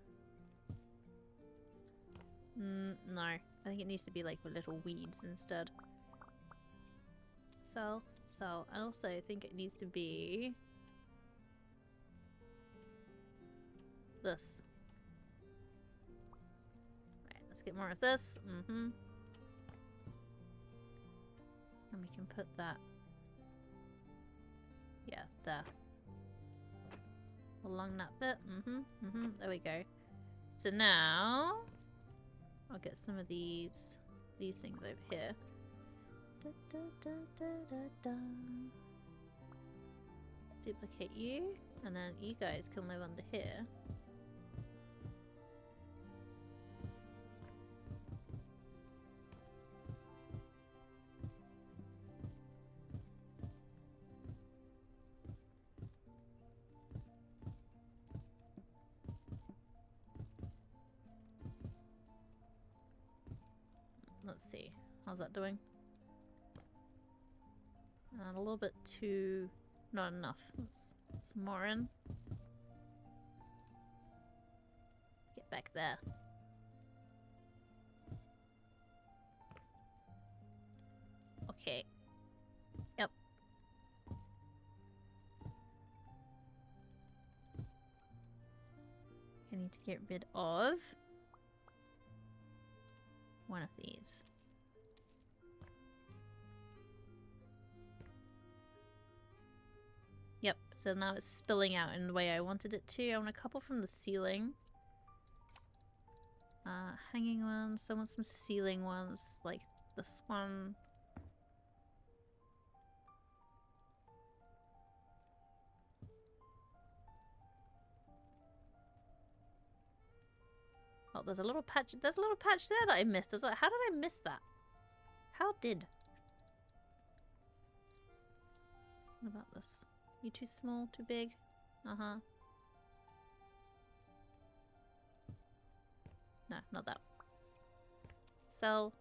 No. I think it needs to be like with little weeds instead. So, I also think it needs to be this. Right, let's get more of this. And we can put that, yeah, there. Along that bit. There we go. So now I'll get some of these things over here. Duplicate you, and then you guys can live under here. Let's see, how's that doing? And a little bit too... not enough. Let's some more in. Get back there. Okay. Yep. I need to get rid of one of these. Yep, so now it's spilling out in the way I wanted it to. I want a couple from the ceiling. Hanging ones. I want some ceiling ones, like this one. Oh, there's a little patch. There's a little patch there that I missed. I was like, how did I miss that? How did? What about this? You too small? Too big? Uh-huh. No, not that. Sell.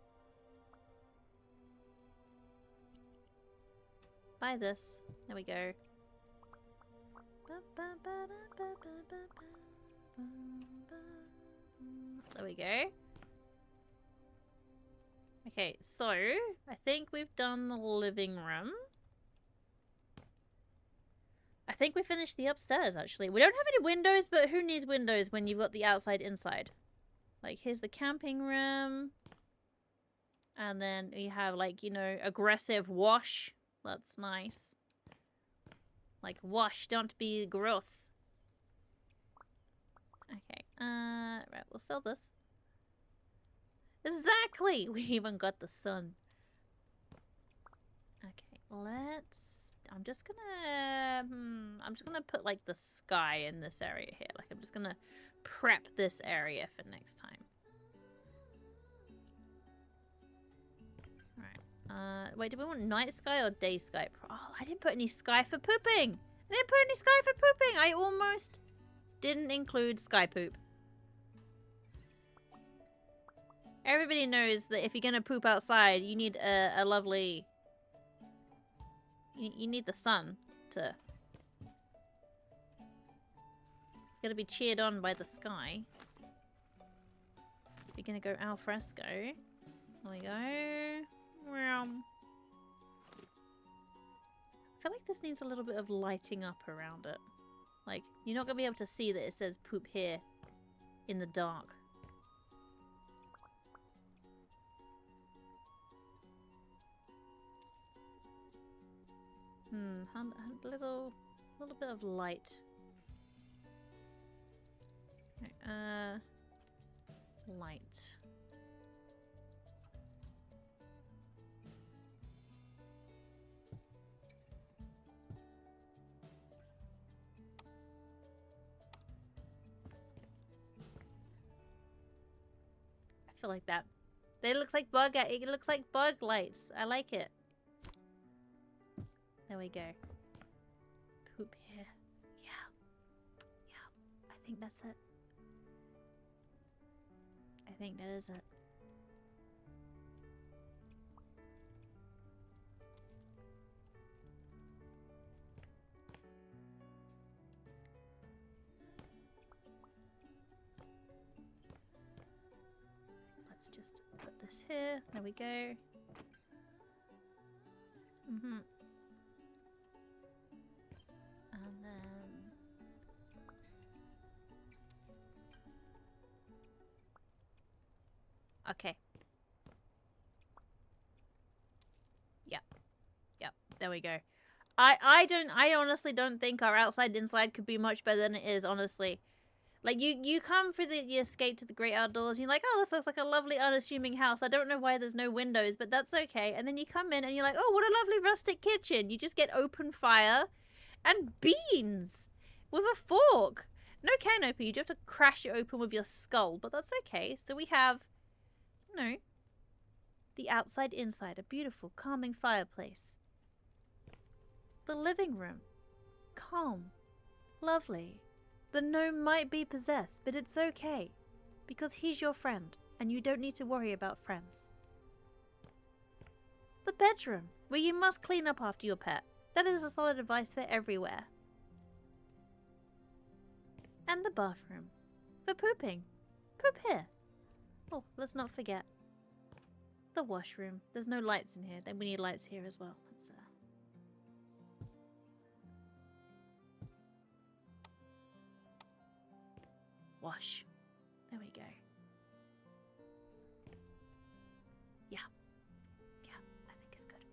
Buy this. There we go. There we go. Okay, so I think we've done the living room. I think we finished the upstairs, actually. We don't have any windows, but who needs windows when you've got the outside inside? Like, here's the camping room. And then we have, like, you know, aggressive wash. That's nice. Like, wash, don't be gross. Okay, right, we'll sell this. Exactly! We even got the sun. I'm just gonna put like the sky in this area here. Like I'm just gonna prep this area for next time. Alright. Wait, do we want night sky or day sky? Oh, I didn't put any sky for pooping. I didn't put any sky for pooping. I almost didn't include sky poop. Everybody knows that if you're gonna poop outside, you need a lovely... You need the sun to... You gotta be cheered on by the sky. If you're gonna go al fresco. There we go. I feel like this needs a little bit of lighting up around it. Like, you're not gonna be able to see that it says poop here in the dark. A little bit of light. Light. I feel like that. It looks like bug lights. I like it. There we go. Poop here. Yeah. I think that's it. I think that is it. Let's just put this here. There we go. And then... Okay. Yep. There we go. I honestly don't think our outside inside could be much better than it is, honestly. Like, you come for the escape to the great outdoors, and you're like, oh, this looks like a lovely, unassuming house. I don't know why there's no windows, but that's okay. And then you come in, and you're like, oh, what a lovely rustic kitchen. You just get open fire and beans with a fork. No canopy. You do have to crash it open with your skull, but that's okay. So we have, you know, the outside inside, a beautiful, calming fireplace. The living room. Calm. Lovely. The gnome might be possessed, but it's okay. Because he's your friend, and you don't need to worry about friends. The bedroom, where you must clean up after your pet. That is a solid advice for everywhere. And the bathroom. For pooping. Poop here. Oh, let's not forget. The washroom. There's no lights in here. Then we need lights here as well. Let's, wash. There we go. Yeah, I think it's good.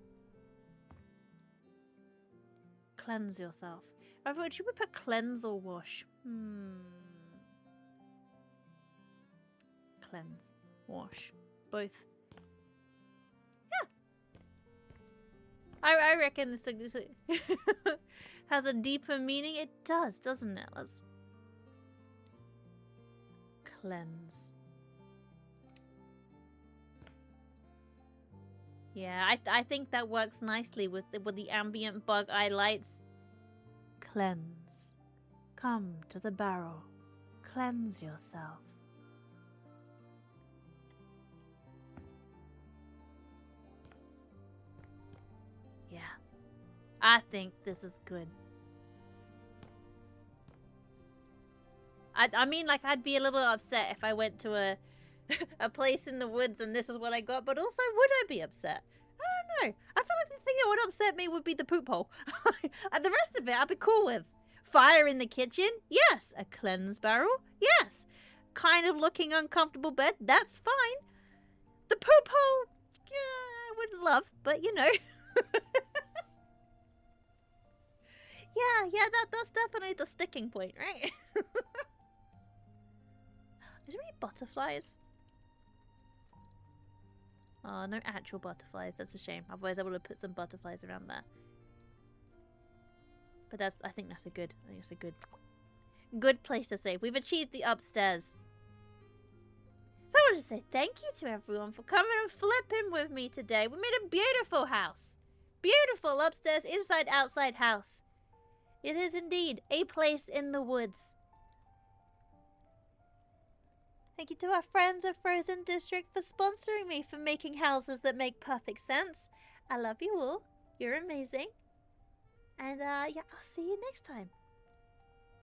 Cleanse yourself. Should we put cleanse or wash? Cleanse. Wash. Both. Yeah. I reckon this has a deeper meaning. It does, doesn't it? Let's cleanse. Yeah, I think that works nicely with the ambient bug eye lights. Cleanse. Come to the barrel. Cleanse yourself. Yeah. I think this is good. I mean, like, I'd be a little upset if I went to a place in the woods and this is what I got, but also, would I be upset? I don't know. I feel like the thing that would upset me would be the poop hole. And the rest of it, I'd be cool with. Fire in the kitchen? Yes. A cleanse barrel? Yes. Kind of looking uncomfortable bed? That's fine. The poop hole? Yeah, I wouldn't love, but you know. Yeah, that's definitely the sticking point, right? Is there any butterflies? Oh, no actual butterflies. That's a shame. Otherwise, I would have put some butterflies around there. But I think that's a good. I think it's a good place to save. We've achieved the upstairs. So I want to say thank you to everyone for coming and flipping with me today. We made a beautiful house. Beautiful upstairs, inside, outside house. It is indeed a place in the woods. Thank you to our friends at Frozen District for sponsoring me for making houses that make perfect sense. I love you all. You're amazing. And yeah, I'll see you next time.